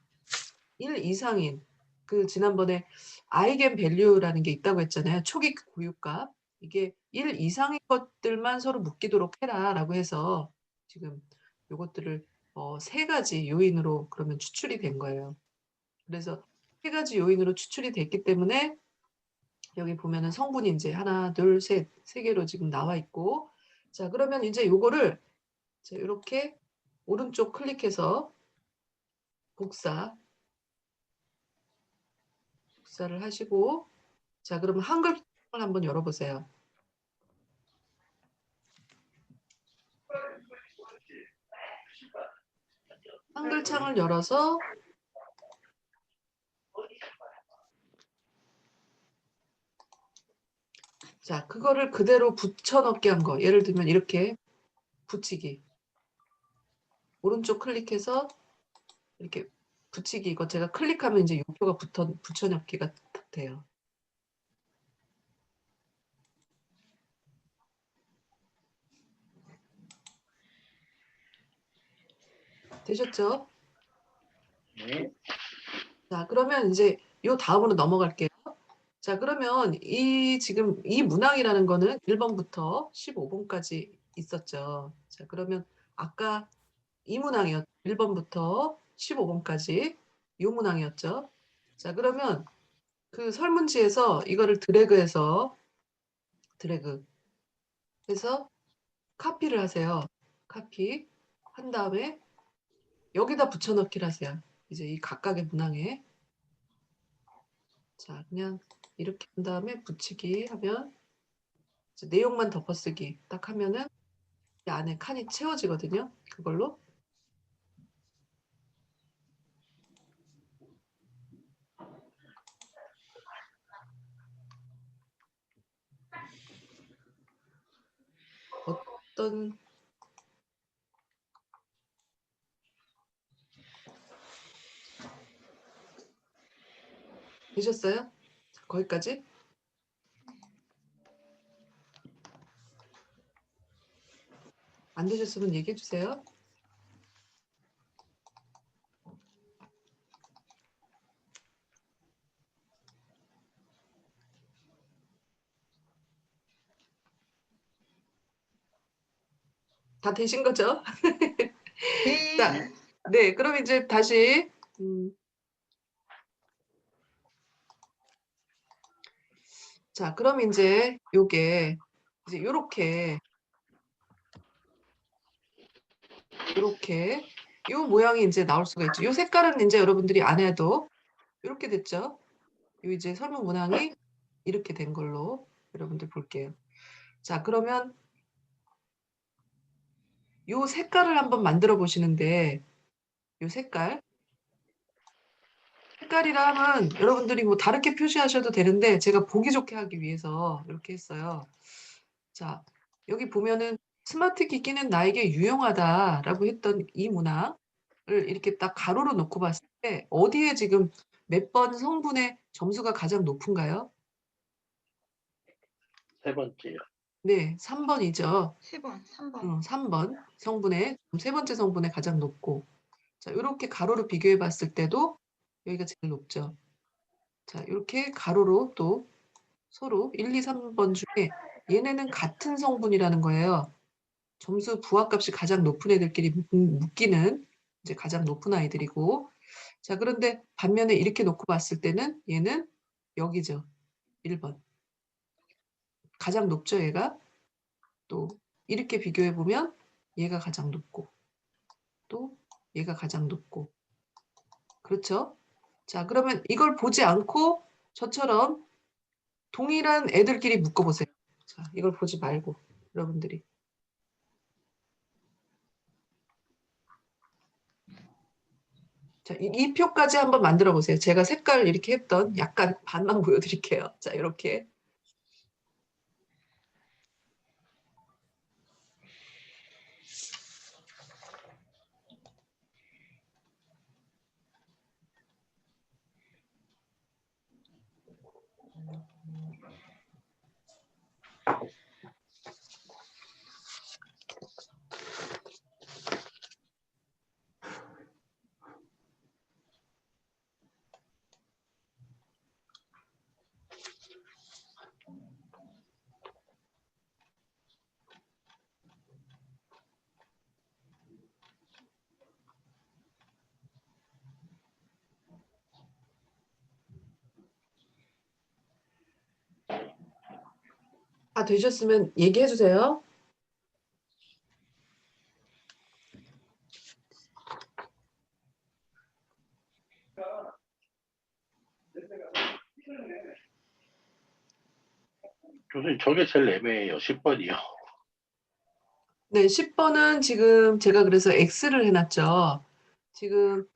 1 이상인 그 지난번에 아이겐 밸류라는 게 있다고 했잖아요. 초기 고유값. 이게 1 이상인 것들만 서로 묶이도록 해라라고 해서 지금 요것들을 세 가지 요인으로 그러면 추출이 된 거예요. 그래서 세 가지 요인으로 추출이 됐기 때문에 여기 보면은 성분이 이제 하나, 둘, 셋, 세 개로 지금 나와 있고 자, 그러면 이제 요거를 자, 이렇게 오른쪽 클릭해서 복사를 하시고 자, 그러면 한글 창을 한번 열어보세요. 한글 창을 열어서 자, 그거를 그대로 붙여넣기 한 거. 예를 들면 이렇게 붙이기. 오른쪽 클릭해서 이렇게 붙이기. 이거 제가 클릭하면 이제 요표가 붙여넣기가 돼요. 되셨죠? 네. 자, 그러면 이제 요 다음으로 넘어갈게요. 자, 그러면 지금 이 문항이라는 거는 1번부터 15번까지 있었죠. 자, 그러면 아까 이 문항이었죠. 1번부터 15번까지 요 문항이었죠. 자, 그러면 그 설문지에서 이거를 드래그해서 카피를 하세요. 카피 한 다음에 여기다 붙여넣기를 하세요. 이제 이 각각의 문항에 자, 그냥 이렇게 한 다음에 붙이기 하면 이제 내용만 덮어쓰기 딱 하면은 이 안에 칸이 채워지거든요. 그걸로 어떤 되셨어요? 거기까지? 안 되셨으면 얘기해 주세요. 다 되신 거죠? 네. 자, 네, 그럼 이제 다시 자, 그럼 이제 요게 이제 요렇게 요 모양이 이제 나올 수가 있죠. 요 색깔은 이제 여러분들이 안 해도 이렇게 됐죠. 요 이제 설문 문항이 이렇게 된 걸로 여러분들 볼게요. 자, 그러면 요 색깔을 한번 만들어 보시는데 요 색깔이라 하면 여러분들이 뭐 다르게 표시하셔도 되는데 제가 보기 좋게 하기 위해서 이렇게 했어요. 자, 여기 보면은 스마트 기기는 나에게 유용하다라고 했던 이 문항을 이렇게 딱 가로로 놓고 봤을 때 어디에 지금 몇 번 성분의 점수가 가장 높은가요? 세 번째요. 네, 3번이죠. 3번, 3번. 3번 성분의 세 번째 성분에 가장 높고 자, 요렇게 가로로 비교해 봤을 때도 여기가 제일 높죠. 자, 이렇게 가로로 또 서로 1, 2, 3번 중에 얘네는 같은 성분이라는 거예요. 점수 부하값이 가장 높은 애들끼리 묶이는 이제 가장 높은 아이들이고 자, 그런데 반면에 이렇게 놓고 봤을 때는 얘는 여기죠. 1번. 가장 높죠, 얘가. 또 이렇게 비교해 보면 얘가 가장 높고 또 얘가 가장 높고 그렇죠? 자, 그러면 이걸 보지 않고 저처럼 동일한 애들끼리 묶어보세요. 자, 이걸 보지 말고 여러분들이. 자, 이 표까지 한번 만들어 보세요. 제가 색깔 이렇게 했던 약간 반만 보여드릴게요. 자, 이렇게. 다 되셨으면 얘기해 주세요. 교수님, 저게 제일 애매해요. 10번이요. 네, 10번은 지금 제가 그래서 X를 해놨죠. 지금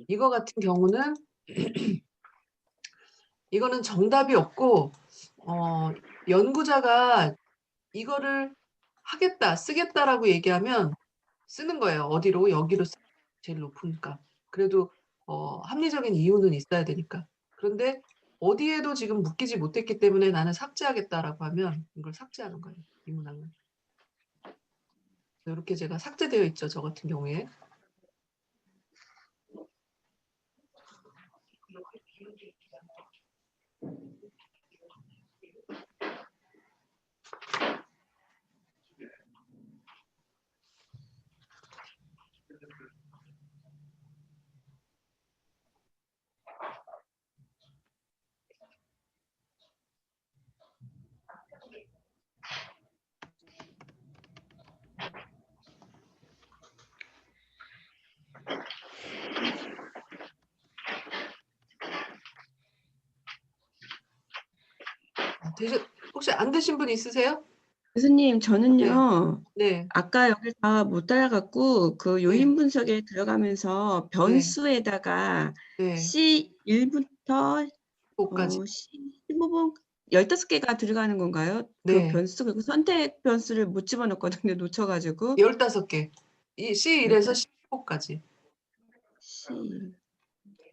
이거 같은 경우는 이거는 정답이 없고 연구자가 이거를 하겠다, 쓰겠다라고 얘기하면 쓰는 거예요. 어디로? 여기로 제일 높으니까. 그래도 합리적인 이유는 있어야 되니까. 그런데 어디에도 지금 묶이지 못했기 때문에 나는 삭제하겠다라고 하면 이걸 삭제하는 거예요. 이 문항은. 이렇게 제가 삭제되어 있죠. 저 같은 경우에. 혹시 안 되신 분 있으세요? 교수님, 저는요, 네. 아까 여기 다 못 따라갔고, 그 요인 분석에 들어가면서 변수에다가 네. C1부터 그거까지. C15번 15개가 들어가는 건가요? 그 네. 변수, 그 선택 변수를 못 집어넣거든요. 놓쳐가지고. 15개. 이 C1에서 C15까지.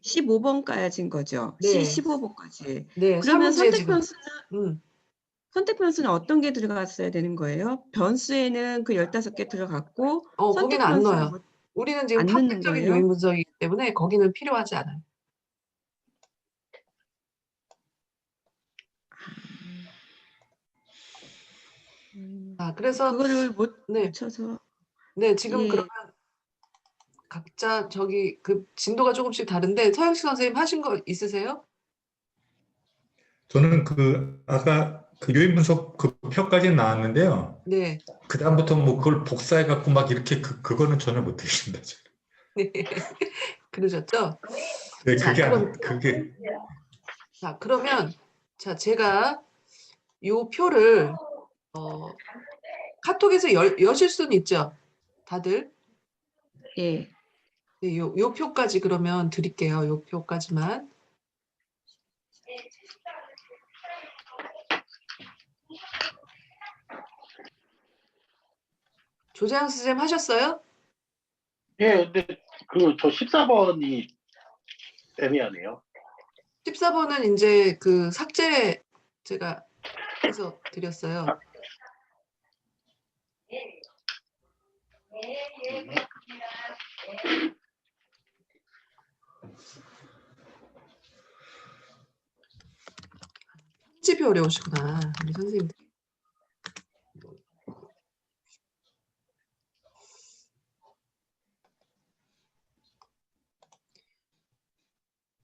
15번까지인 거죠. 네. C15번까지. 네. 그러면 설문지에 지금 선택 변수는 어떤 게 들어갔어야 되는 거예요? 변수에는 그 15개 들어갔고 거기는 선택 안 변수는 넣어요. 우리는 지금 안 넣는 탐색적인 거예요? 요인 분석이기 때문에 거기는 필요하지 않아요. 자, 그래서 그거를 못 네. 맞춰서 네, 지금 예. 그러면 각자 저기 그 진도가 조금씩 다른데 서영식 선생님 하신 거 있으세요? 저는 그 아까 그 요인 분석 그 표까지는 나왔는데요. 네. 그 다음부터 뭐 그걸 복사해 갖고 막 이렇게 그거는 전혀 못하겠습니다. 네. 그러셨죠? 네, 자, 그게 자, 그러면 자, 제가 요 표를 카톡에서 여실 수는 있죠. 다들. 예. 네, 요 표까지 그러면 드릴게요. 요 표까지만. 조재영 선생님 하셨어요? 예, 근데 저 14번이 애매하네요. 14번은 이제 그 삭제 제가 해서 드렸어요. 편집이 어려우시구나, 우리 선생님들.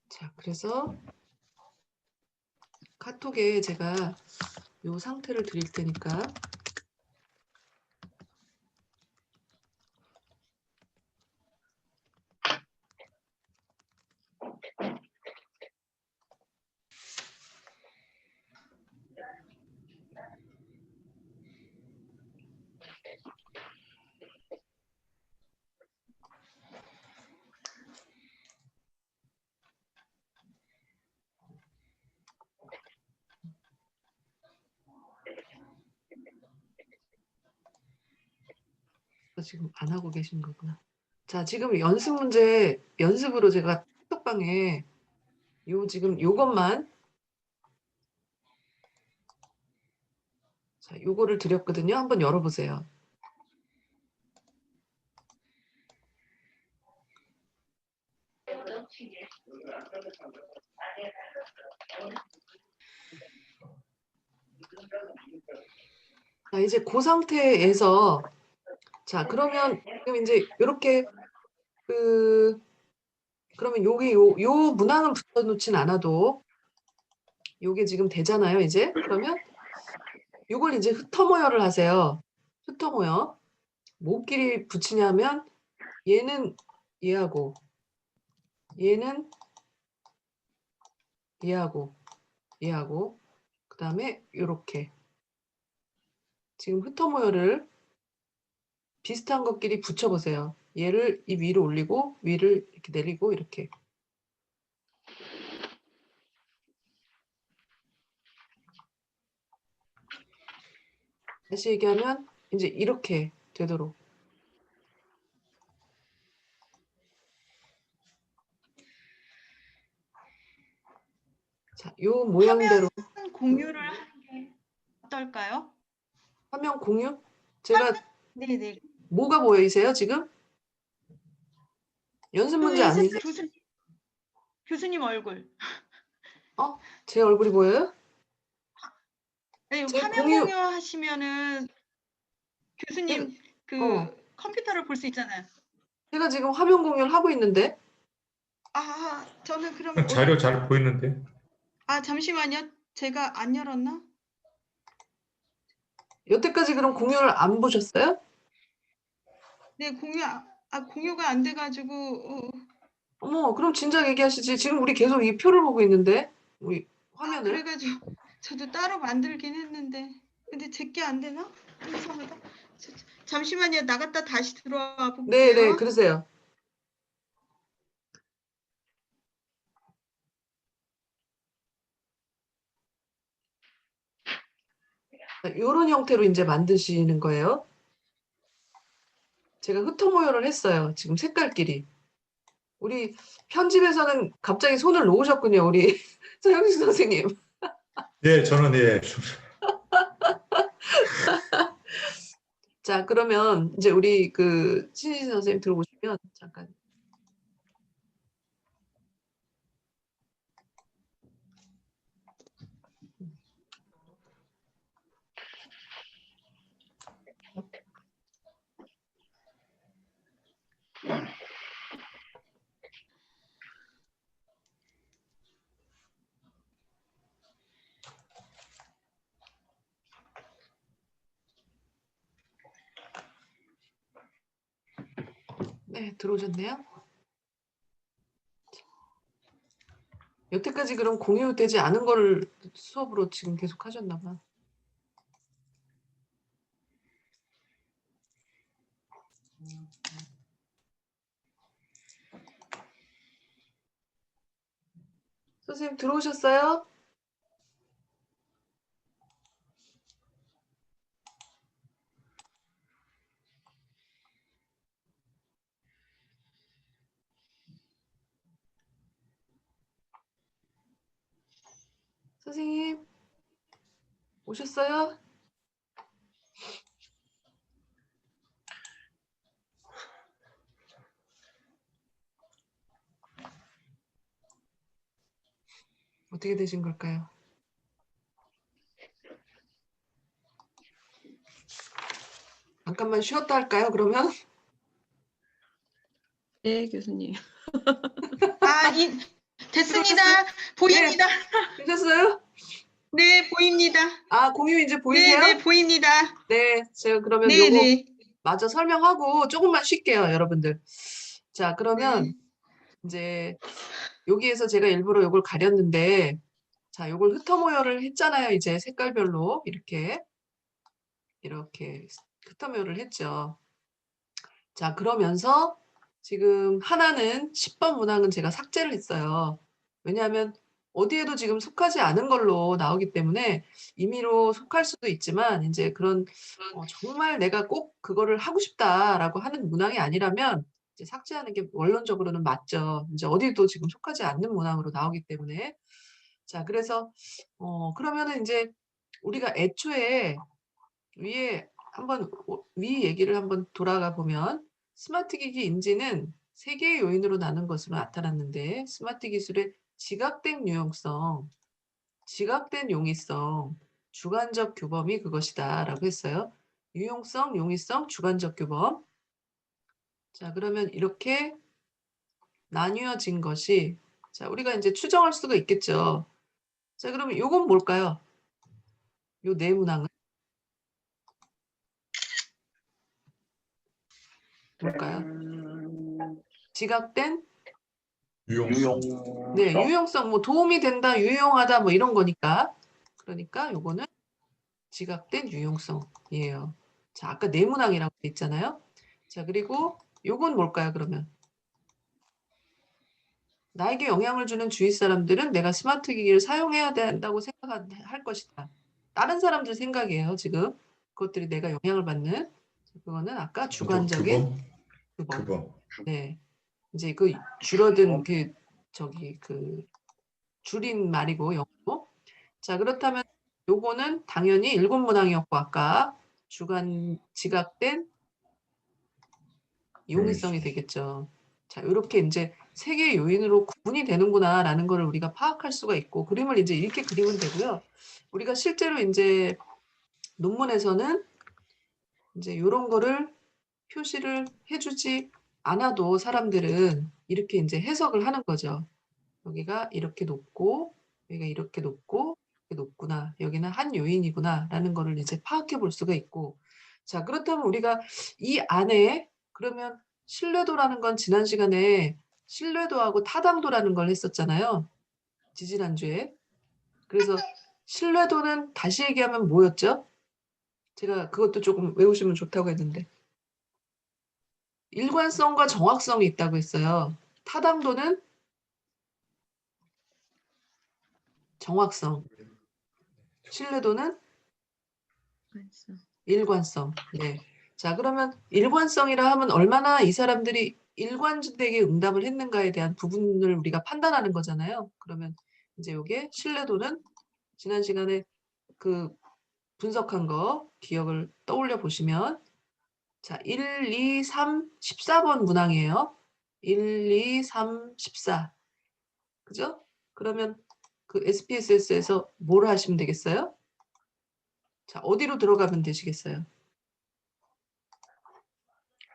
자, 그래서 카톡에 제가 요 상태를 드릴 테니까 지금 안 하고 계신 거구나. 자, 지금 연습 문제 연습으로 제가 톡방에 지금 요것만 자, 요거를 드렸거든요. 한번 열어보세요. 자, 이제 그 상태에서 자, 그러면 지금 이제 이렇게 그러면 여기 요 문항은 붙여놓진 않아도 요게 지금 되잖아요. 이제 그러면 요걸 이제 흩어모여를 하세요. 흩어모여. 뭐끼리 붙이냐면 얘는 얘하고 얘는 얘하고 그다음에 요렇게 지금 흩어모여를 비슷한 것끼리 붙여보세요. 얘를 이 위로 올리고 위를 이렇게 내리고 이렇게. 다시 얘기하면 이제 이렇게 되도록. 자, 요 모양대로 화면 공유를 하는 게 어떨까요? 화면 공유? 제가 네네. 뭐가 보이세요 지금? 연습 문제 아니세요? 교수님 얼굴. 제 얼굴이 보여요? 네, 제 화면 공유- 공유하시면은 교수님 컴퓨터를 볼 수 있잖아요. 제가 지금 화면 공유를 하고 있는데 저는 그럼 자료 잘 보이는데. 잠시만요. 제가 안 열었나? 여태까지 그럼 공유를 안 보셨어요? 네, 공유가 안 돼가지고 어머, 그럼 진작 얘기하시지. 지금 우리 계속 이 표를 보고 있는데 우리 화면을. 그래가지고 저도 따로 만들긴 했는데 근데 제게 안 되나? 이상하다. 잠시만요. 나갔다 다시 들어와 볼게요. 네, 그러세요. 요런 형태로 이제 만드시는 거예요. 제가 흩어모여를 했어요. 지금 색깔끼리. 우리 편집에서는 갑자기 손을 놓으셨군요. 우리 서영식 선생님. 예, 저는 예. 자, 그러면 이제 우리 그 신희진 선생님 들어오시면 잠깐. 네, 들어오셨네요. 여태까지 그럼 공유되지 않은 거를 수업으로 지금 계속 하셨나 봐. 선생님 들어오셨어요? 선생님 오셨어요? 어떻게 되신 걸까요? 잠깐만 쉬었다 할까요, 그러면? 네, 교수님. 아, 됐습니다. 보입니다. 되셨어요? 네, 보입니다. 아, 공유 이제 네, 보이세요? 네, 보입니다. 네, 제가 그러면 네, 요거 네. 마저 설명하고 조금만 쉴게요, 여러분들. 자, 그러면 네. 이제 여기에서 제가 일부러 요걸 가렸는데, 자, 요걸 흩어모여를 했잖아요. 이제 색깔별로 이렇게 흩어모여를 했죠. 자, 그러면서 지금 하나는 10번 문항은 제가 삭제를 했어요. 왜냐하면 어디에도 지금 속하지 않은 걸로 나오기 때문에 임의로 속할 수도 있지만 이제 그런 정말 내가 꼭 그거를 하고 싶다라고 하는 문항이 아니라면 이제 삭제하는 게 원론적으로는 맞죠. 이제 어디도 지금 속하지 않는 문항으로 나오기 때문에. 자, 그래서 그러면은 이제 우리가 애초에 위에 한번 위 얘기를 한번 돌아가 보면 스마트 기기 인지는 세 개의 요인으로 나눈 것으로 나타났는데 스마트 기술의 지각된 유용성, 지각된 용이성, 주관적 규범이 그것이다라고 했어요. 유용성, 용이성, 주관적 규범. 자, 그러면 이렇게 나뉘어진 것이 자, 우리가 이제 추정할 수가 있겠죠. 자, 그러면 요건 뭘까요? 요 네 문항은 뭘까요? 지각된 유용성. 네, 유용성, 뭐 도움이 된다, 유용하다, 뭐 이런 거니까. 그러니까 요거는 지각된 유용성이에요. 자, 아까 네모낭이라고 돼 있잖아요. 자, 그리고 요건 뭘까요, 그러면? 나에게 영향을 주는 주위 사람들은 내가 스마트 기기를 사용해야 된다고 생각할 것이다. 다른 사람들 생각이에요, 지금. 그것들이 내가 영향을 받는. 그거는 아까 주관적인 규범. 규범. 네. 이제 그 줄어든 그 줄인 말이고 영어로. 자, 그렇다면 요거는 당연히 일곱 문항이었고 아까 지각된 용이성이 되겠죠. 자, 이렇게 이제 세 개의 요인으로 구분이 되는구나라는 거를 우리가 파악할 수가 있고 그림을 이제 이렇게 그리면 되고요. 우리가 실제로 이제 논문에서는 이제 이런 거를 표시를 해주지 않아도 사람들은 이렇게 이제 해석을 하는 거죠. 여기가 이렇게 높고 여기가 이렇게 높고 이렇게 높구나. 여기는 한 요인이구나라는 거를 이제 파악해 볼 수가 있고 자, 그렇다면 우리가 이 안에 그러면 신뢰도라는 건 지난 시간에 신뢰도하고 타당도라는 걸 했었잖아요. 지지난주에. 그래서 신뢰도는 다시 얘기하면 뭐였죠? 제가 그것도 조금 외우시면 좋다고 했는데 일관성과 정확성이 있다고 했어요. 타당도는 정확성, 신뢰도는 일관성. 네. 자, 그러면 일관성이라 하면 얼마나 이 사람들이 일관되게 응답을 했는가에 대한 부분을 우리가 판단하는 거잖아요. 그러면 이제 요게 신뢰도는 지난 시간에 그 분석한 거 기억을 떠올려 보시면 자, 1, 2, 3, 14번 문항이에요. 1, 2, 3, 14. 그죠? 그러면 그 SPSS에서 뭘 하시면 되겠어요? 자, 어디로 들어가면 되시겠어요?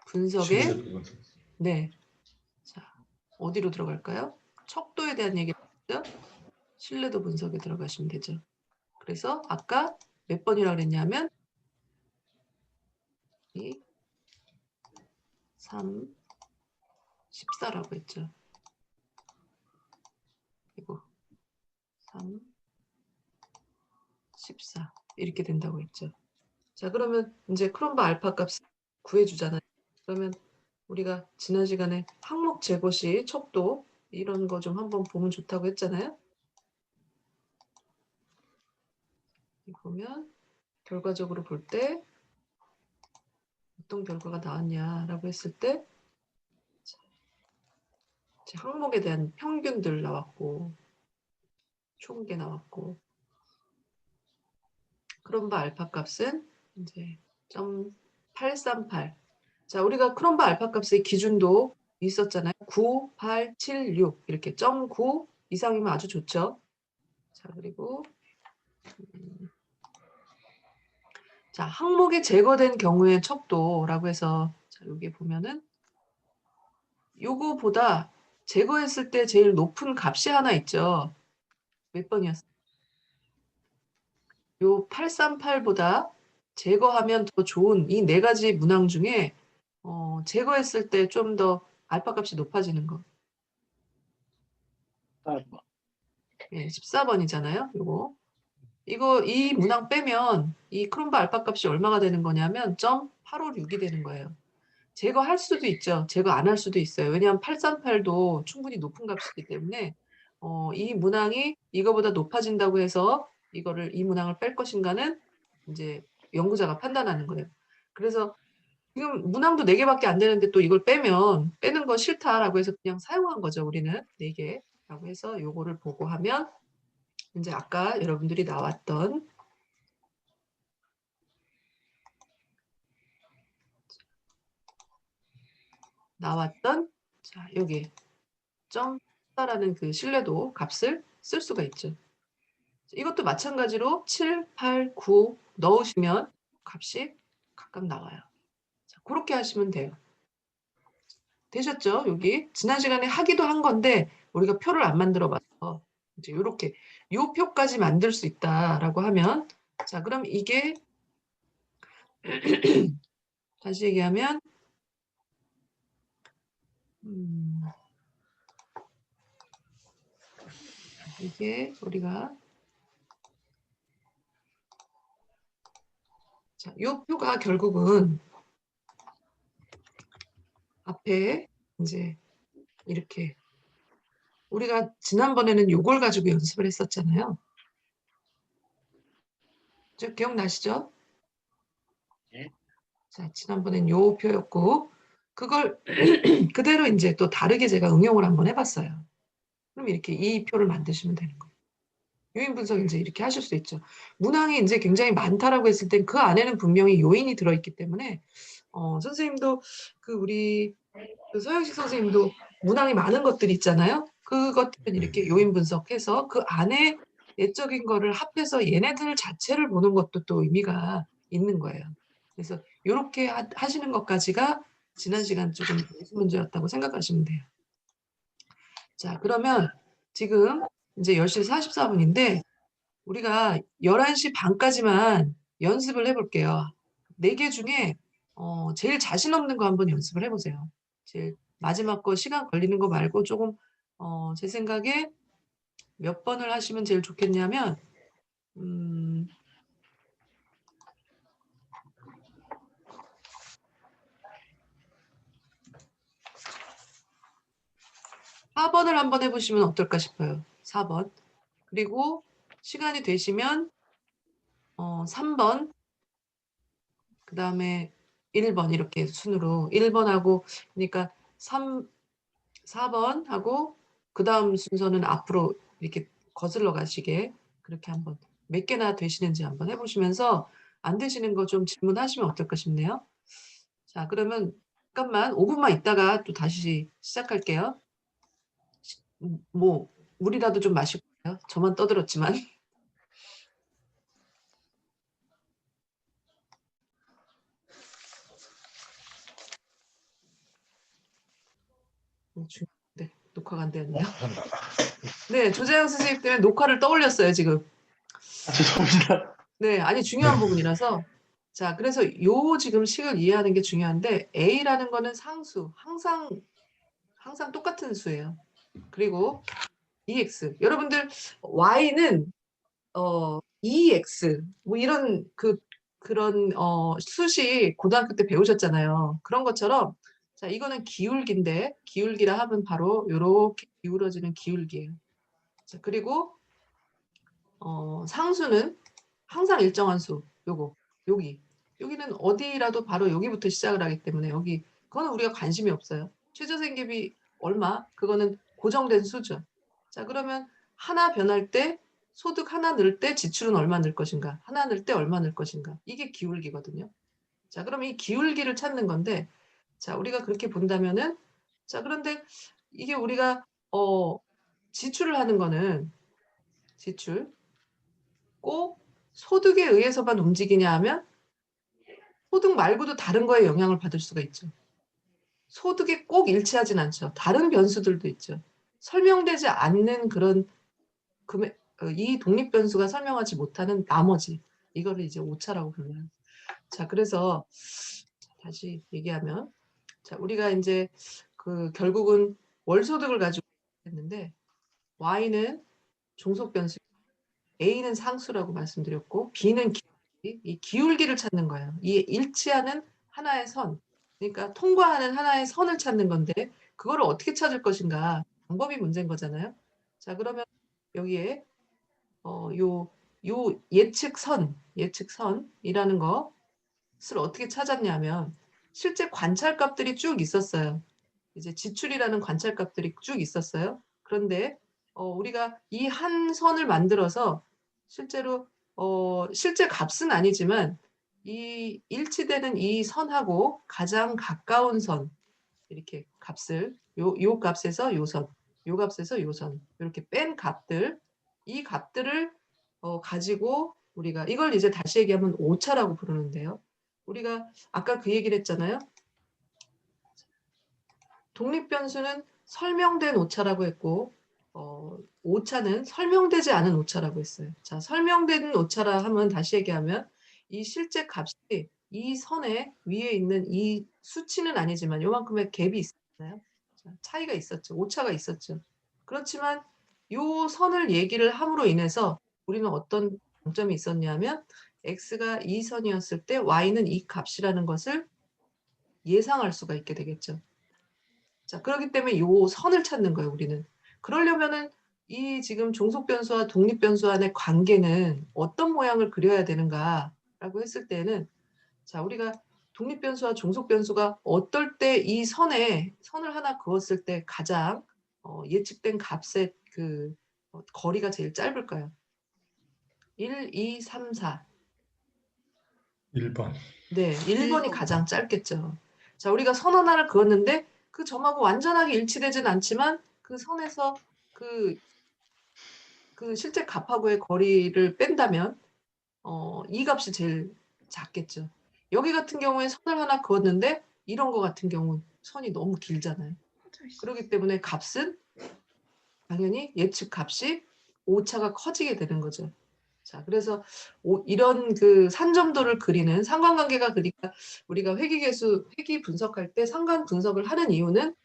분석에 신뢰도 분석. 네. 자, 어디로 들어갈까요? 척도에 대한 얘기죠. 신뢰도 분석에 들어가시면 되죠. 그래서 아까 몇 번이라고 그랬냐면 2, 3, 14라고 했죠. 그리고 3, 14 이렇게 된다고 했죠. 자, 그러면 이제 크롬바 알파 값 구해주잖아요. 그러면 우리가 지난 시간에 항목 제거 시 척도 이런 거 좀 한번 보면 좋다고 했잖아요. 보면 결과적으로 볼 때 어떤 결과가 나왔냐라고 했을 때 항목에 대한 평균들 나왔고 총계 나왔고 크롬바 알파 값은 이제 0.838. 자, 우리가 크롬바 알파 값의 기준도 있었잖아요. 9, 8, 7, 6 이렇게 0.9 이상이면 아주 좋죠. 자, 그리고 자, 항목이 제거된 경우의 척도라고 해서 자, 여기 보면은 요거보다 제거했을 때 제일 높은 값이 하나 있죠. 몇 번이었어요? 요 838보다 제거하면 더 좋은 이 네 가지 문항 중에 제거했을 때 좀 더 알파 값이 높아지는 거. 예, 14번이잖아요. 요거. 이 문항 빼면 이 크롬바 알파 값이 얼마가 되는 거냐면 0.856이 되는 거예요. 제거할 수도 있죠. 제거 안 할 수도 있어요. 왜냐하면 838도 충분히 높은 값이기 때문에 이 문항이 이거보다 높아진다고 해서 이 문항을 뺄 것인가는 이제 연구자가 판단하는 거예요. 그래서 지금 문항도 4개밖에 안 되는데 또 이걸 빼는 거 싫다라고 해서 그냥 사용한 거죠. 우리는 4개라고 해서 요거를 보고 하면 이제 아까 여러분들이 나왔던 자, 여기 라는 그 신뢰도 값을 쓸 수가 있죠. 이것도 마찬가지로 7, 8, 9 넣으시면 값이 각각 나와요. 자, 그렇게 하시면 돼요. 되셨죠? 여기 지난 시간에 하기도 한 건데 우리가 표를 안 만들어 봐서 이제 이렇게 요 표까지 만들 수 있다라고 하면 자, 그럼 이게 다시 얘기하면 이게 우리가 자, 요 표가 결국은 앞에 이제 이렇게 우리가 지난번에는 요걸 가지고 연습을 했었잖아요. 저 기억나시죠? 네. 자, 지난번엔 요 표였고 그걸 그대로 이제 또 다르게 제가 응용을 한번 해봤어요. 그럼 이렇게 이 표를 만드시면 되는 거예요. 요인 분석 이제 이렇게 하실 수 있죠. 문항이 이제 굉장히 많다라고 했을 땐 그 안에는 분명히 요인이 들어있기 때문에 선생님도 우리 서영식 선생님도 문항이 많은 것들이 있잖아요. 그것들은 이렇게 요인 분석해서 그 안에 내적인 거를 합해서 얘네들 자체를 보는 것도 또 의미가 있는 거예요. 그래서 이렇게 하시는 것까지가 지난 시간 조금 예술 문제였다고 생각하시면 돼요. 자, 그러면 지금 이제 10시 44분인데 우리가 11시 반까지만 연습을 해볼게요. 4개 중에 제일 자신 없는 거 한번 연습을 해보세요. 제일 마지막 거 시간 걸리는 거 말고 조금 제 생각에 몇 번을 하시면 제일 좋겠냐면 4번을 한번 해보시면 어떨까 싶어요. 4번. 그리고 시간이 되시면 3번 그다음에 1번 이렇게 순으로 1번하고 그러니까 4번 하고 그다음 순서는 앞으로 이렇게 거슬러 가시게 그렇게 한번 몇 개나 되시는지 한번 해 보시면서 안 되시는 거 좀 질문하시면 어떨까 싶네요. 자, 그러면 잠깐만 5분만 있다가 또 다시 시작할게요. 뭐 물이라도 좀 마시고 가요. 저만 떠들었지만. 네, 녹화가 안 되었네요. 네, 조재영 선생님 때문에 녹화를 떠올렸어요, 지금. 죄송합니다. 네, 아니 중요한 부분이라서. 자, 그래서 요 지금 식을 이해하는 게 중요한데 A라는 거는 상수, 항상 똑같은 수예요. 그리고 EX. 여러분들 Y는 EX 뭐 이런 그런 수식 고등학교 때 배우셨잖아요. 그런 것처럼 자, 이거는 기울기인데 기울기라 하면 바로 요렇게 기울어지는 기울기예요. 자, 그리고 상수는 항상 일정한 수. 요거. 여기는 어디라도 바로 여기부터 시작을 하기 때문에 여기 그거는 우리가 관심이 없어요. 최저생계비 얼마? 그거는 고정된 수죠. 자, 그러면 하나 변할 때 소득 하나 늘 때 지출은 얼마 늘 것인가? 하나 늘 때 얼마 늘 것인가? 이게 기울기거든요. 자, 그럼 이 기울기를 찾는 건데 자, 우리가 그렇게 본다면은 자, 그런데 이게 우리가 지출을 하는 거는 지출 꼭 소득에 의해서만 움직이냐 하면 소득 말고도 다른 거에 영향을 받을 수가 있죠. 소득에 꼭 일치하진 않죠. 다른 변수들도 있죠. 설명되지 않는 그런 이 독립 변수가 설명하지 못하는 나머지 이거를 이제 오차라고 불러요. 자, 그래서 다시 얘기하면 자, 우리가 이제 결국은 월소득을 가지고 했는데 Y는 종속 변수, A는 상수라고 말씀드렸고 B는 기울기, 이 기울기를 찾는 거예요. 이 일치하는 하나의 선, 그러니까 통과하는 하나의 선을 찾는 건데 그거를 어떻게 찾을 것인가 방법이 문제인 거잖아요. 자, 그러면 여기에 요 예측선이라는 것을 어떻게 찾았냐면 실제 관찰값들이 쭉 있었어요. 이제 지출이라는 관찰값들이 쭉 있었어요. 그런데 우리가 이 한 선을 만들어서 실제로 실제 값은 아니지만 이 일치되는 이 선하고 가장 가까운 선 이렇게 값을 요 값에서 요 선, 요 값에서 요 선 이렇게 뺀 값들 이 값들을 가지고 우리가 이걸 이제 다시 얘기하면 오차라고 부르는데요. 우리가 아까 그 얘기를 했잖아요. 독립변수는 설명된 오차라고 했고 오차는 설명되지 않은 오차라고 했어요. 자, 설명된 오차라 하면 다시 얘기하면 이 실제 값이 이 선에 위에 있는 이 수치는 아니지만 요만큼의 갭이 있었잖아요. 차이가 있었죠. 오차가 있었죠. 그렇지만 요 선을 얘기를 함으로 인해서 우리는 어떤 장점이 있었냐면 x가 이 선이었을 때 y는 이 값이라는 것을 예상할 수가 있게 되겠죠. 자, 그렇기 때문에 요 선을 찾는 거예요, 우리는. 그러려면은 이 지금 종속 변수와 독립 변수 간의 관계는 어떤 모양을 그려야 되는가라고 했을 때는 자, 우리가 독립 변수와 종속 변수가 어떨 때 이 선을 하나 그었을 때 가장 예측된 값의 거리가 제일 짧을까요? 1, 2, 3, 4. 1번. 네, 1번이 1번. 가장 짧겠죠. 자, 우리가 선 하나를 그었는데 그 점하고 완전하게 일치되진 않지만 그 선에서 그 실제 값하고의 거리를 뺀다면 이 값이 제일 작겠죠. 여기 같은 경우에 선을 하나 그었는데 이런 거 같은 경우는 선이 너무 길잖아요. 그렇기 때문에 값은 당연히 예측 값이 오차가 커지게 되는 거죠. 자, 그래서 이런 산점도를 그리는 상관관계가 그러니까 우리가 회귀 분석할 때 상관 분석을 하는 이유는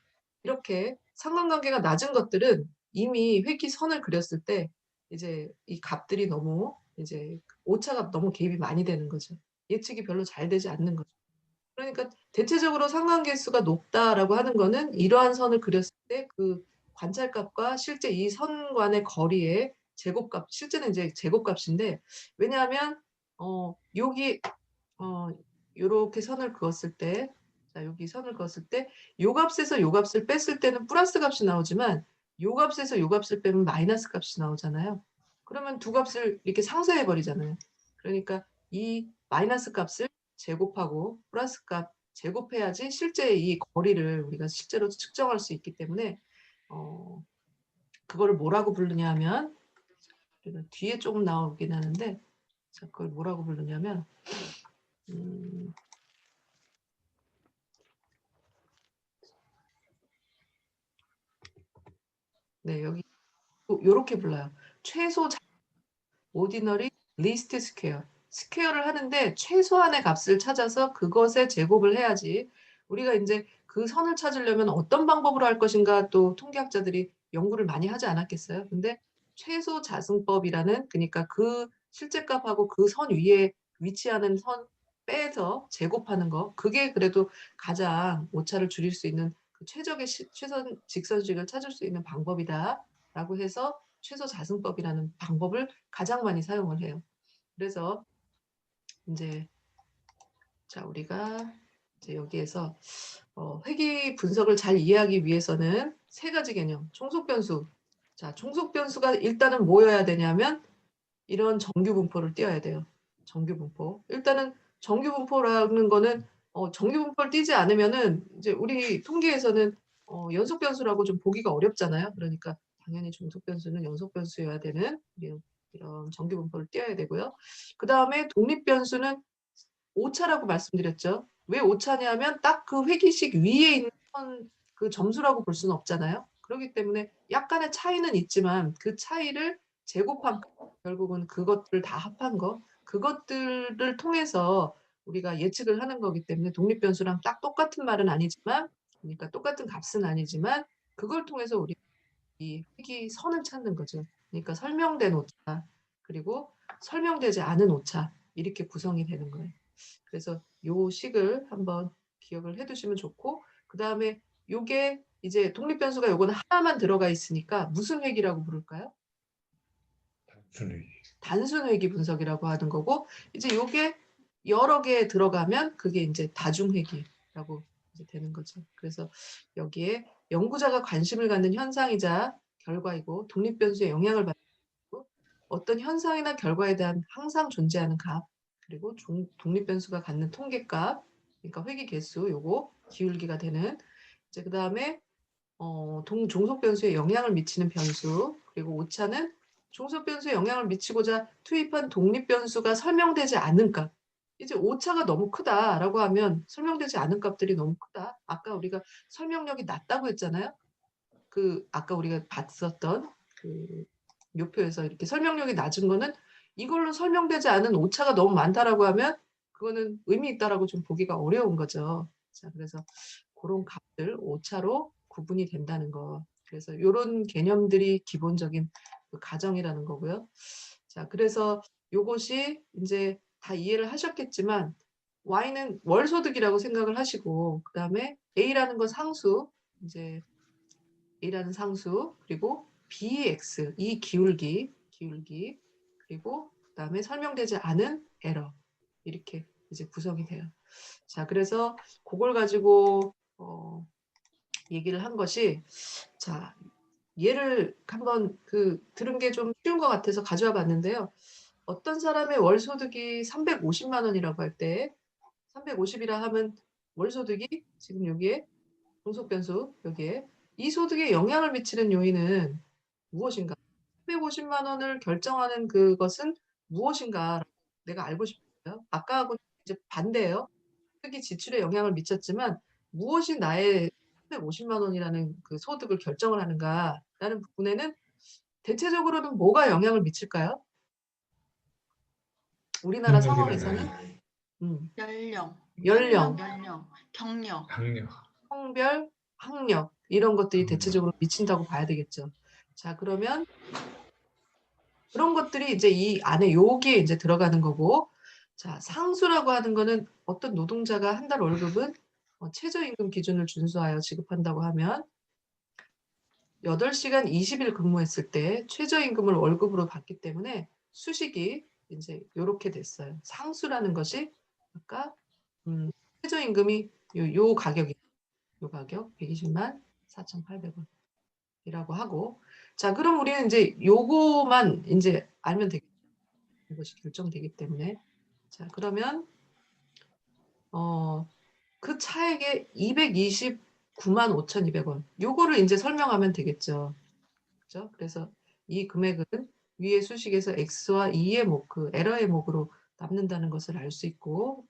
이렇게 상관관계가 낮은 것들은 이미 회귀선을 그렸을 때 이제 이 값들이 너무 이제 오차가 너무 개입이 많이 되는 거죠. 예측이 별로 잘 되지 않는 거죠. 그러니까 대체적으로 상관계수가 높다라고 하는 거는 이러한 선을 그렸을 때 그 관찰값과 실제 이 선 간의 거리의 제곱값, 실제는 이제 제곱값인데 왜냐하면 여기 요렇게 선을 그었을 때, 자, 여기 선을 그었을 때, 요 값에서 요 값을 뺐을 때는 플러스 값이 나오지만, 요 값에서 요 값을 빼면 마이너스 값이 나오잖아요. 그러면 두 값을 이렇게 상쇄해 버리잖아요. 그러니까 이 마이너스 값을 제곱하고 플러스 값 제곱해야지 실제 이 거리를 우리가 실제로 측정할 수 있기 때문에 그거를 뭐라고 부르냐 하면, 뒤에 조금 나오긴 하는데, 자, 그걸 뭐라고 부르냐면 네, 여기 요렇게 불러요. 최소 오디너리 리스트 스퀘어. 스퀘어를 하는데 최소한의 값을 찾아서 그것에 제곱을 해야지. 우리가 이제 그 선을 찾으려면 어떤 방법으로 할 것인가 또 통계학자들이 연구를 많이 하지 않았겠어요. 근데 최소 자승법이라는, 그러니까 그 실제 값하고 그 선 위에 위치하는 선 빼서 제곱하는 거, 그게 그래도 가장 오차를 줄일 수 있는 그 최적의 최선 직선식을 찾을 수 있는 방법이다라고 해서 최소 자승법이라는 방법을 가장 많이 사용을 해요. 그래서 이제 자, 우리가 이제 여기에서 회귀 분석을 잘 이해하기 위해서는 세 가지 개념, 총속 변수. 자, 총속 변수가 일단은 뭐여야 되냐면 이런 정규 분포를 띄어야 돼요. 정규 분포. 일단은 정규 분포라는 거는 정규 분포를 띄지 않으면은 이제 우리 통계에서는 연속 변수라고 좀 보기가 어렵잖아요. 그러니까 당연히 종속 변수는 연속 변수여야 되는 이런 정규 분포를 띄어야 되고요. 그 다음에 독립 변수는 오차라고 말씀드렸죠. 왜 오차냐면 딱 그 회기식 위에 있는 그 점수라고 볼 수는 없잖아요. 그렇기 때문에 약간의 차이는 있지만 그 차이를 제곱한 결국은 그것들을 다 합한 거, 그것들을 통해서 우리가 예측을 하는 거기 때문에 독립 변수랑 딱 똑같은 말은 아니지만, 그러니까 똑같은 값은 아니지만 그걸 통해서 우리 이 회기 선을 찾는 거죠. 그러니까 설명된 오차 그리고 설명되지 않은 오차 이렇게 구성이 되는 거예요. 그래서 요 식을 한번 기억을 해두시면 좋고, 그 다음에 요게 이제 독립 변수가 요거는 하나만 들어가 있으니까 무슨 회귀라고 부를까요? 단순 회귀 분석이라고 하는 거고, 이제 요게 여러 개 들어가면 그게 이제 다중 회귀라고 이제 되는 거죠. 그래서 여기에 연구자가 관심을 갖는 현상이자 결과이고 독립 변수의 영향을 받고 어떤 현상이나 결과에 대한 항상 존재하는 값, 그리고 독립 변수가 갖는 통계값, 그러니까 회귀 개수 요거 기울기가 되는, 이제 그 다음에 종속 변수에 영향을 미치는 변수, 그리고 오차는 종속 변수에 영향을 미치고자 투입한 독립 변수가 설명되지 않는 값. 이제 오차가 너무 크다라고 하면 설명되지 않은 값들이 너무 크다. 아까 우리가 설명력이 낮다고 했잖아요. 그 아까 우리가 봤었던 그 요표에서 이렇게 설명력이 낮은 거는 이걸로 설명되지 않은 오차가 너무 많다라고 하면 그거는 의미 있다라고 좀 보기가 어려운 거죠. 자, 그래서 그런 값들 오차로 구분이 된다는 거. 그래서 이런 개념들이 기본적인 그 가정이라는 거고요. 자, 그래서 요것이 이제 다 이해를 하셨겠지만 Y는 월소득이라고 생각을 하시고, 그 다음에 A라는 건 상수, 이제 A라는 상수, 그리고 BX 이 기울기, 그리고 그다음에 설명되지 않은 에러, 이렇게 이제 구성이 돼요. 자, 그래서 그걸 가지고 얘기를 한 것이, 자, 얘를 한번 들은 게 좀 쉬운 것 같아서 가져와 봤는데요. 어떤 사람의 월 소득이 350만 원이라고 할 때 350이라 하면 월 소득이 지금 여기에 종속 변수 여기에 이 소득에 영향을 미치는 요인은 무엇인가? 350만 원을 결정하는 그것은 무엇인가? 내가 알고 싶어요. 아까하고 이제 반대예요. 소득이 지출에 영향을 미쳤지만 무엇이 나의 350만 원이라는 그 소득을 결정을 하는가라는 부분에는 대체적으로는 뭐가 영향을 미칠까요? 우리나라 상황에서는 연령, 경력, 성별, 학력 이런 것들이 대체적으로 미친다고 봐야 되겠죠. 자, 그러면 그런 것들이 이제 이 안에 여기에 이제 들어가는 거고, 자, 상수라고 하는 거는 어떤 노동자가 한 달 월급은 최저임금 기준을 준수하여 지급한다고 하면 8시간 20일 근무했을 때 최저임금을 월급으로 받기 때문에 수식이 이제 이렇게 됐어요. 상수라는 것이 아까 최저임금이 요 가격 120만 4,800원이라고 하고, 자, 그럼 우리는 이제 요거만 이제 알면 되겠죠. 이것이 결정되기 때문에. 자, 그러면 그 차액의 229만 5,200원. 요거를 이제 설명하면 되겠죠. 그죠? 그래서 이 금액은 위의 수식에서 X와 E의 목, 그 에러의 목으로 남는다는 것을 알 수 있고,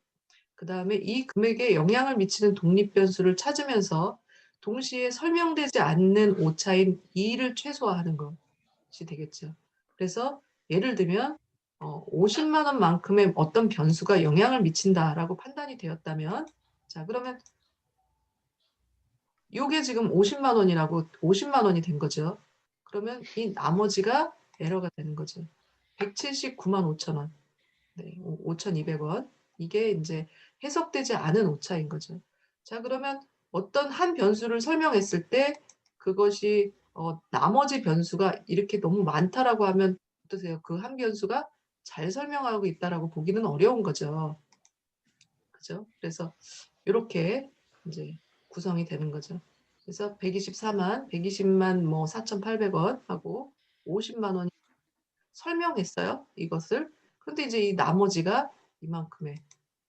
그 다음에 이 금액에 영향을 미치는 독립변수를 찾으면서 동시에 설명되지 않는 오차인 E를 최소화하는 것이 되겠죠. 그래서 예를 들면 50만 원만큼의 어떤 변수가 영향을 미친다라고 판단이 되었다면, 자, 그러면 요게 지금 50만 원이라고 50만 원이 된 거죠. 그러면 이 나머지가 에러가 되는 거죠. 179만 5천 원. 네, 5,200원. 이게 이제 해석되지 않은 오차인 거죠. 자, 그러면 어떤 한 변수를 설명했을 때 그것이 나머지 변수가 이렇게 너무 많다라고 하면 어떠세요? 그 한 변수가 잘 설명하고 있다라고 보기는 어려운 거죠. 그죠? 그래서 이렇게 이제 구성이 되는 거죠. 그래서 120만 뭐 4,800원 하고 50만 원이 설명했어요. 이것을. 그런데 이제 이 나머지가 이만큼의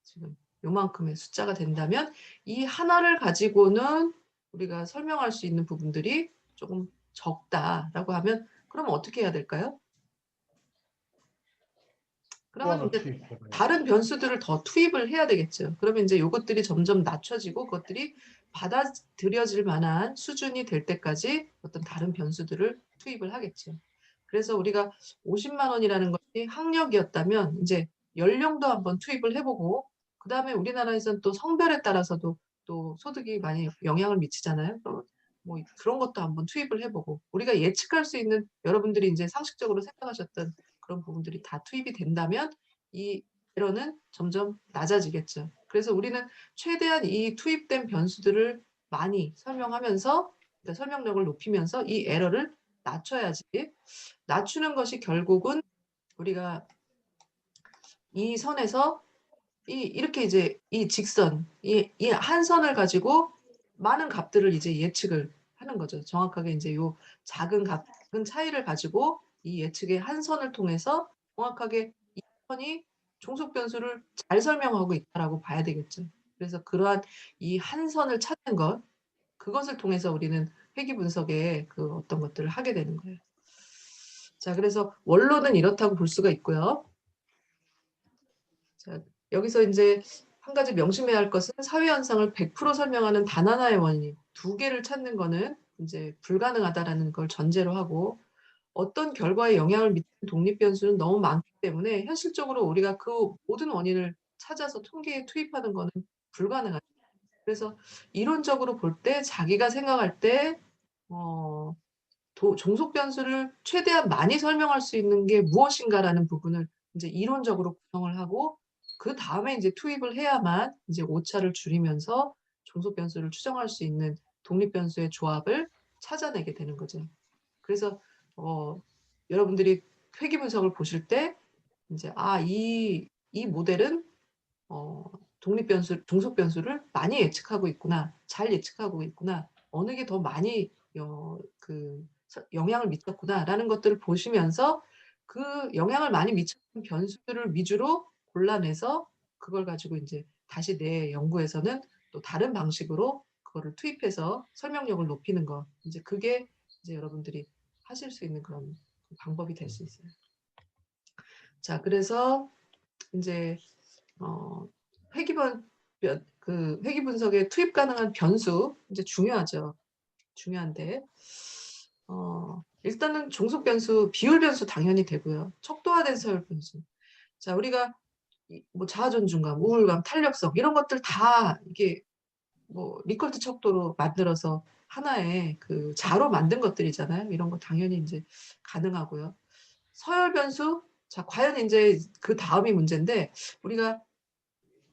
지금 요만큼의 숫자가 된다면 이 하나를 가지고는 우리가 설명할 수 있는 부분들이 조금 적다라고 하면 그러면 어떻게 해야 될까요? 그러면 이제 다른 변수들을 더 투입을 해야 되겠죠. 그러면 이제 이것들이 점점 낮춰지고 그것들이 받아들여질 만한 수준이 될 때까지 어떤 다른 변수들을 투입을 하겠죠. 그래서 우리가 50만 원이라는 것이 학력이었다면 이제 연령도 한번 투입을 해보고, 그 다음에 우리나라에서는 또 성별에 따라서도 또 소득이 많이 영향을 미치잖아요. 뭐 그런 것도 한번 투입을 해보고, 우리가 예측할 수 있는, 여러분들이 이제 상식적으로 생각하셨던 그런 부분들이 다 투입이 된다면 이 에러는 점점 낮아지겠죠. 그래서 우리는 최대한 이 투입된 변수들을 많이 설명하면서, 그러니까 설명력을 높이면서 이 에러를 낮춰야지. 낮추는 것이 결국은 우리가 이 선에서 이렇게 이제 이 직선, 이 한 선을 가지고 많은 값들을 이제 예측을 하는 거죠. 정확하게 이제 요 작은 차이를 가지고 이 예측의 한 선을 통해서 정확하게 이 선이 종속 변수를 잘 설명하고 있다라고 봐야 되겠죠. 그래서 그러한 이 한 선을 찾는 것, 그것을 통해서 우리는 회귀 분석의 그 어떤 것들을 하게 되는 거예요. 자, 그래서 원론은 이렇다고 볼 수가 있고요. 자, 여기서 이제 한 가지 명심해야 할 것은 사회 현상을 100% 설명하는 단 하나의 원인, 두 개를 찾는 거는 이제 불가능하다라는 걸 전제로 하고, 어떤 결과에 영향을 미치는 독립 변수는 너무 많기 때문에 현실적으로 우리가 그 모든 원인을 찾아서 통계에 투입하는 거는 불가능하죠. 그래서 이론적으로 볼 때 자기가 생각할 때 종속 변수를 최대한 많이 설명할 수 있는 게 무엇인가라는 부분을 이제 이론적으로 구성을 하고, 그 다음에 이제 투입을 해야만 이제 오차를 줄이면서 종속 변수를 추정할 수 있는 독립 변수의 조합을 찾아내게 되는 거죠. 그래서 여러분들이 회귀 분석을 보실 때 이제 이 모델은 독립 변수, 종속 변수를 많이 예측하고 있구나, 잘 예측하고 있구나, 어느 게 더 많이 영향을 미쳤구나라는 것들을 보시면서 그 영향을 많이 미치는 변수들을 위주로 골라내서 그걸 가지고 이제 다시 내 연구에서는 또 다른 방식으로 그거를 투입해서 설명력을 높이는 거, 이제 그게 이제 여러분들이 하실 수 있는 그런 방법이 될 수 있어요. 자, 그래서 이제 회귀 분석에 투입 가능한 변수 이제 중요하죠. 중요한데 일단은 종속 변수, 비율 변수 당연히 되고요. 척도화된 서열 변수. 자, 우리가 뭐 자아존중감, 우울감, 탄력성 이런 것들 다 이게 뭐 리커트 척도로 만들어서 하나의 그 자로 만든 것들이잖아요. 이런 거 당연히 이제 가능하고요. 서열 변수, 자, 과연 이제 그 다음이 문제인데, 우리가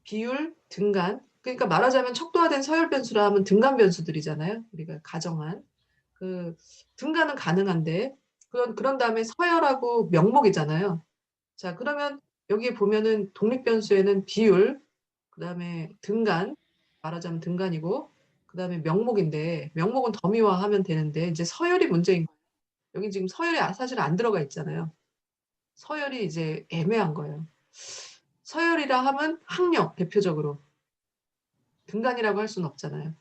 비율, 등간, 그러니까 말하자면 척도화된 서열 변수라 하면 등간 변수들이잖아요. 우리가 가정한. 그 등간은 가능한데 그런 다음에 서열하고 명목이잖아요. 자, 그러면 여기에 보면은 독립 변수에는 비율, 그다음에 등간, 말하자면 등간이고, 그다음에 명목인데 명목은 더미화하면 되는데 이제 서열이 문제인 거예요. 여기 지금 서열이 사실 안 들어가 있잖아요. 서열이 이제 애매한 거예요. 서열이라 하면 학력 대표적으로 등간이라고 할 수는 없잖아요.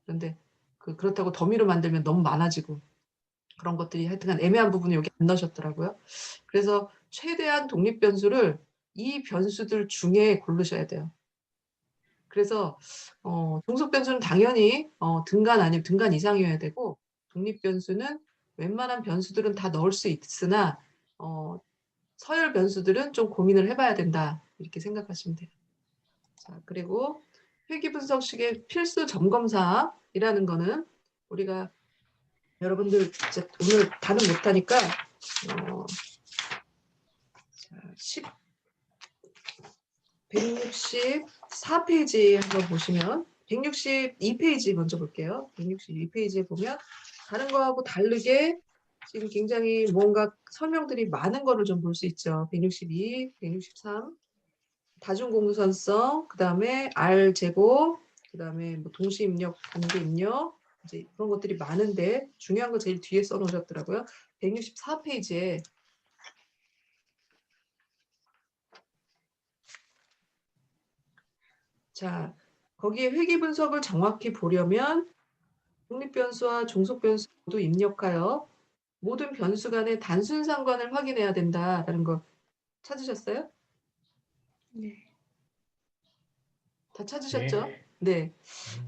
그런데 그렇다고 더미로 만들면 너무 많아지고 그런 것들이 하여튼간 애매한 부분을 여기 안 넣으셨더라고요. 그래서 최대한 독립 변수를 이 변수들 중에 고르셔야 돼요. 그래서 종속 변수는 당연히 등간 아니면 등간 이상이어야 되고, 독립 변수는 웬만한 변수들은 다 넣을 수 있으나 서열 변수들은 좀 고민을 해봐야 된다, 이렇게 생각하시면 돼요. 자, 그리고 회귀 분석식의 필수 점검 사항이라는 거는 우리가 여러분들 진짜 오늘 다는 못하니까 164페이지 한번 보시면, 162페이지 먼저 볼게요. 162페이지에 보면 다른 거하고 다르게 지금 굉장히 뭔가 설명들이 많은 거를 좀 볼 수 있죠. 162, 163, 다중공선성, 그 다음에 R 제곱, 그 다음에 뭐 동시 입력, 단기 입력, 이제 그런 것들이 많은데 중요한 거 제일 뒤에 써놓으셨더라고요. 164페이지에 자, 거기에 회귀 분석을 정확히 보려면 독립변수와 종속변수 모두 입력하여 모든 변수 간의 단순 상관을 확인해야 된다라는 거 찾으셨어요? 네. 다 찾으셨죠? 네.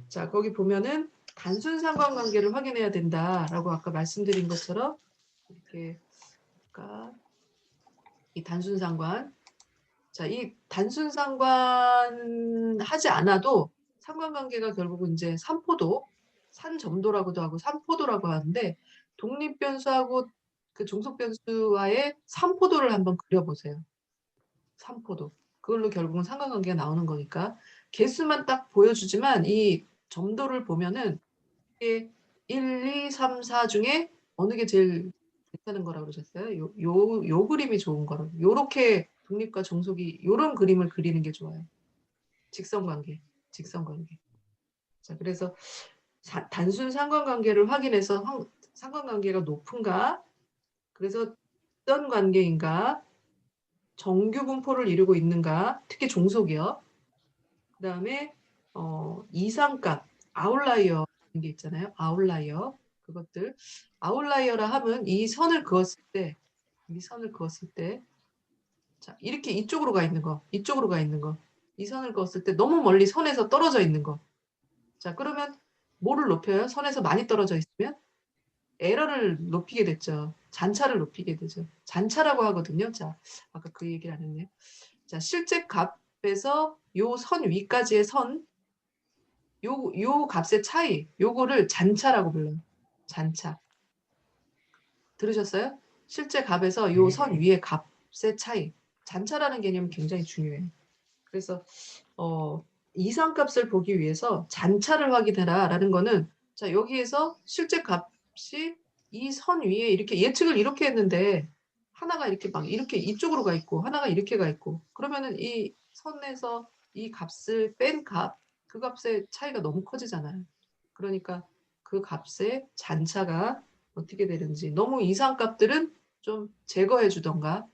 자, 거기 보면은 단순 상관관계를 확인해야 된다라고 아까 말씀드린 것처럼 이렇게 아까 이 단순 상관. 자, 이 단순 상관 하지 않아도 상관관계가 결국은 이제 산포도, 산점도라고도 하고 산포도라고 하는데, 독립변수하고 그 종속변수와의 산포도를 한번 그려보세요. 산포도. 그걸로 결국은 상관관계가 나오는 거니까. 개수만 딱 보여주지만 이 점도를 보면은 이게 1, 2, 3, 4 중에 어느 게 제일 괜찮은 거라고 그러셨어요? 요 그림이 좋은 거라고. 요렇게 독립과 종속이 요런 그림을 그리는 게 좋아요. 직선관계. 자, 그래서 단순 상관관계를 확인해서 상관관계가 높은가? 그래서 어떤 관계인가? 정규 분포를 이루고 있는가? 특히 종속이요. 그 다음에 이상값, 아웃라이어 게 있잖아요. 아웃라이어. 그것들. 아웃라이어라 하면 이 선을 그었을 때, 자, 이렇게 이쪽으로 가 있는 거, 이 선을 그었을 때 너무 멀리 선에서 떨어져 있는 거. 자, 그러면 뭐를 높여요? 선에서 많이 떨어져 있으면 에러를 높이게 됐죠. 잔차를 높이게 되죠. 잔차라고 하거든요. 자, 아까 그 얘기를 안 했네요. 자, 실제 값에서 요 선 위까지의 선, 요 값의 차이, 요거를 잔차라고 불러요. 잔차. 들으셨어요? 실제 값에서 요 선 위의 값의 차이. 잔차라는 개념이 굉장히 중요해요. 그래서 이상값을 보기 위해서 잔차를 확인해라 라는 거는, 자, 여기에서 실제 값이 이 선 위에 이렇게 예측을 이렇게 했는데 하나가 이렇게 막 이렇게 이쪽으로 가 있고 하나가 이렇게 가 있고, 그러면은 이 선에서 이 값을 뺀 값, 그 값의 차이가 너무 커지잖아요. 그러니까 그 값의 잔차가 어떻게 되는지, 너무 이상값들은 좀 제거해 주던가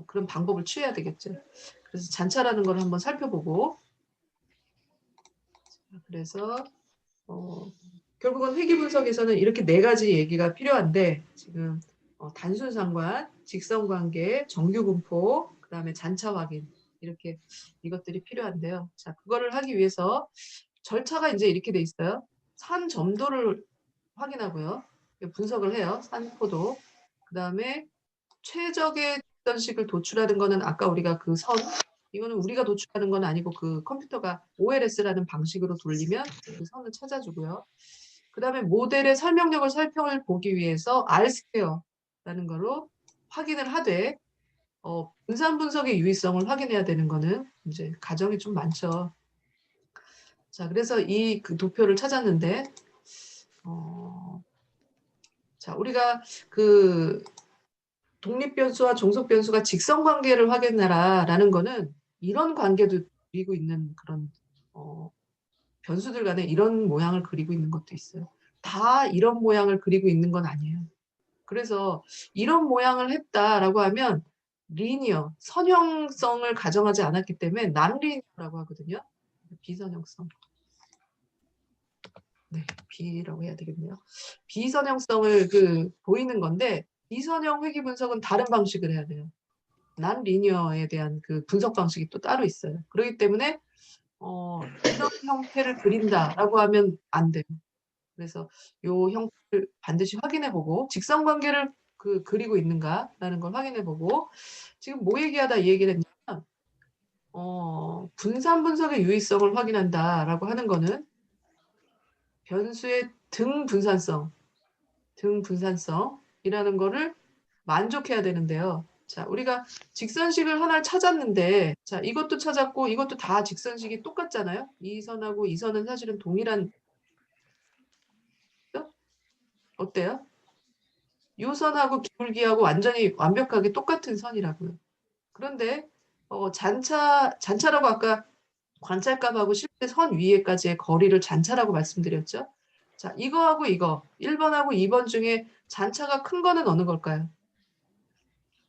그런 방법을 취해야 되겠죠. 그래서 잔차라는 걸 한번 살펴보고, 그래서 결국은 회귀 분석에서는 이렇게 4가지 얘기가 필요한데, 지금 단순 상관, 직선 관계, 정규 분포, 그 다음에 잔차 확인, 이렇게 이것들이 필요한데요. 자, 그거를 하기 위해서 절차가 이제 이렇게 돼 있어요. 산 점도를 확인하고요. 분석을 해요. 산포도. 그 다음에 최적의 직선식을 도출하는 거는 아까 우리가 그 선, 이거는 우리가 도출하는 건 아니고 그 컴퓨터가 OLS라는 방식으로 돌리면 그 선을 찾아주고요. 그 다음에 모델의 설명력을 살펴보기 위해서 R스퀘어라는 걸로 확인을 하되, 분산 분석의 유의성을 확인해야 되는 거는 이제 가정이 좀 많죠. 자, 그래서 이 그 도표를 찾았는데, 자, 우리가 그 독립변수와 종속변수가 직선관계를 확인해라 라는 거는 이런 관계도 그리고 있는 그런 변수들 간에 이런 모양을 그리고 있는 것도 있어요. 다 이런 모양을 그리고 있는 건 아니에요. 그래서 이런 모양을 했다라고 하면 리니어, 선형성을 가정하지 않았기 때문에 난리니어라고 하거든요. 비선형성. 네, B라고 해야 되겠네요. 비선형성을 보이는 건데 비선형 회귀 분석은 다른 방식을 해야 돼요. 난 리니어에 대한 그 분석 방식이 또 따로 있어요. 그렇기 때문에 이런 형태를 그린다라고 하면 안 돼요. 그래서 요 형태를 반드시 확인해보고 직선관계를 그리고 있는가라는 걸 확인해보고 지금 뭐 얘기하다 이 얘기를 했냐면 분산 분석의 유의성을 확인한다라고 하는 거는 변수의 등 분산성이라는 거를 만족해야 되는데요. 자, 우리가 직선식을 하나를 찾았는데, 자, 이것도 찾았고, 이것도 다 직선식이 똑같잖아요. 이 선하고 이 선은 사실은 동일한, 어때요? 요 선하고 기울기하고 완전히 완벽하게 똑같은 선이라고요. 그런데, 잔차라고 아까 관찰값하고 실제 선 위에까지의 거리를 잔차라고 말씀드렸죠. 자, 이거하고 이거, 1번하고 2번 중에 잔차가 큰 거는 어느 걸까요?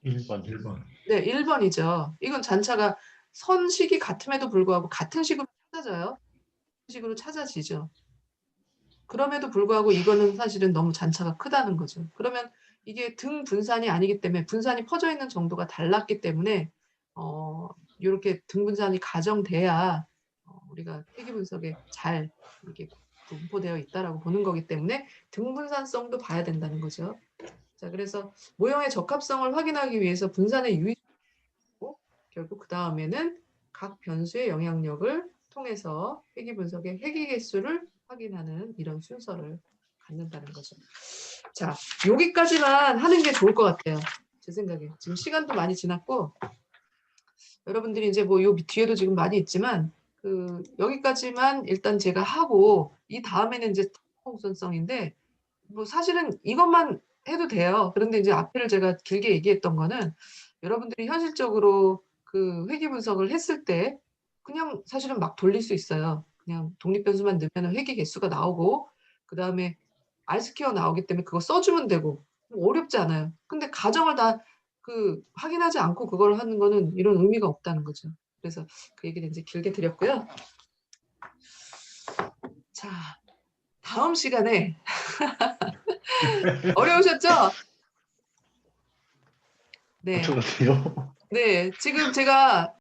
1번. 네, 1번이죠. 이건 잔차가 선식이 같음에도 불구하고 같은 식으로 찾아져요. 식으로 찾아지죠. 그럼에도 불구하고 이거는 사실은 너무 잔차가 크다는 거죠. 그러면 이게 등 분산이 아니기 때문에 분산이 퍼져 있는 정도가 달랐기 때문에 이렇게 등 분산이 가정돼야 우리가 회귀 분석에 잘 이렇게 분포되어 있다라고 보는 거기 때문에 등 분산성도 봐야 된다는 거죠. 자, 그래서 모형의 적합성을 확인하기 위해서 분산의 유의고 결국 그 다음에는 각 변수의 영향력을 통해서 회귀 분석의 회귀 개수를 확인하는 이런 순서를 갖는다는 거죠. 자, 여기까지만 하는 게 좋을 것 같아요. 제 생각에. 지금 시간도 많이 지났고 여러분들이 이제 뭐 요 뒤에도 지금 많이 있지만 여기까지만 일단 제가 하고 이 다음에는 이제 공선성인데 뭐 사실은 이것만 해도 돼요. 그런데 이제 앞에를 제가 길게 얘기했던 거는 여러분들이 현실적으로 회귀 분석을 했을 때 그냥 사실은 막 돌릴 수 있어요. 그냥 독립변수만 넣으면 회귀 개수가 나오고 그 다음에 R스퀘어 나오기 때문에 그거 써주면 되고 어렵지 않아요. 근데 가정을 다 확인하지 않고 그걸 하는 거는 이런 의미가 없다는 거죠. 그래서 그 얘기를 이제 길게 드렸고요. 자, 다음 시간에 어려우셨죠? 네. 어쩌고요? 네, 지금 제가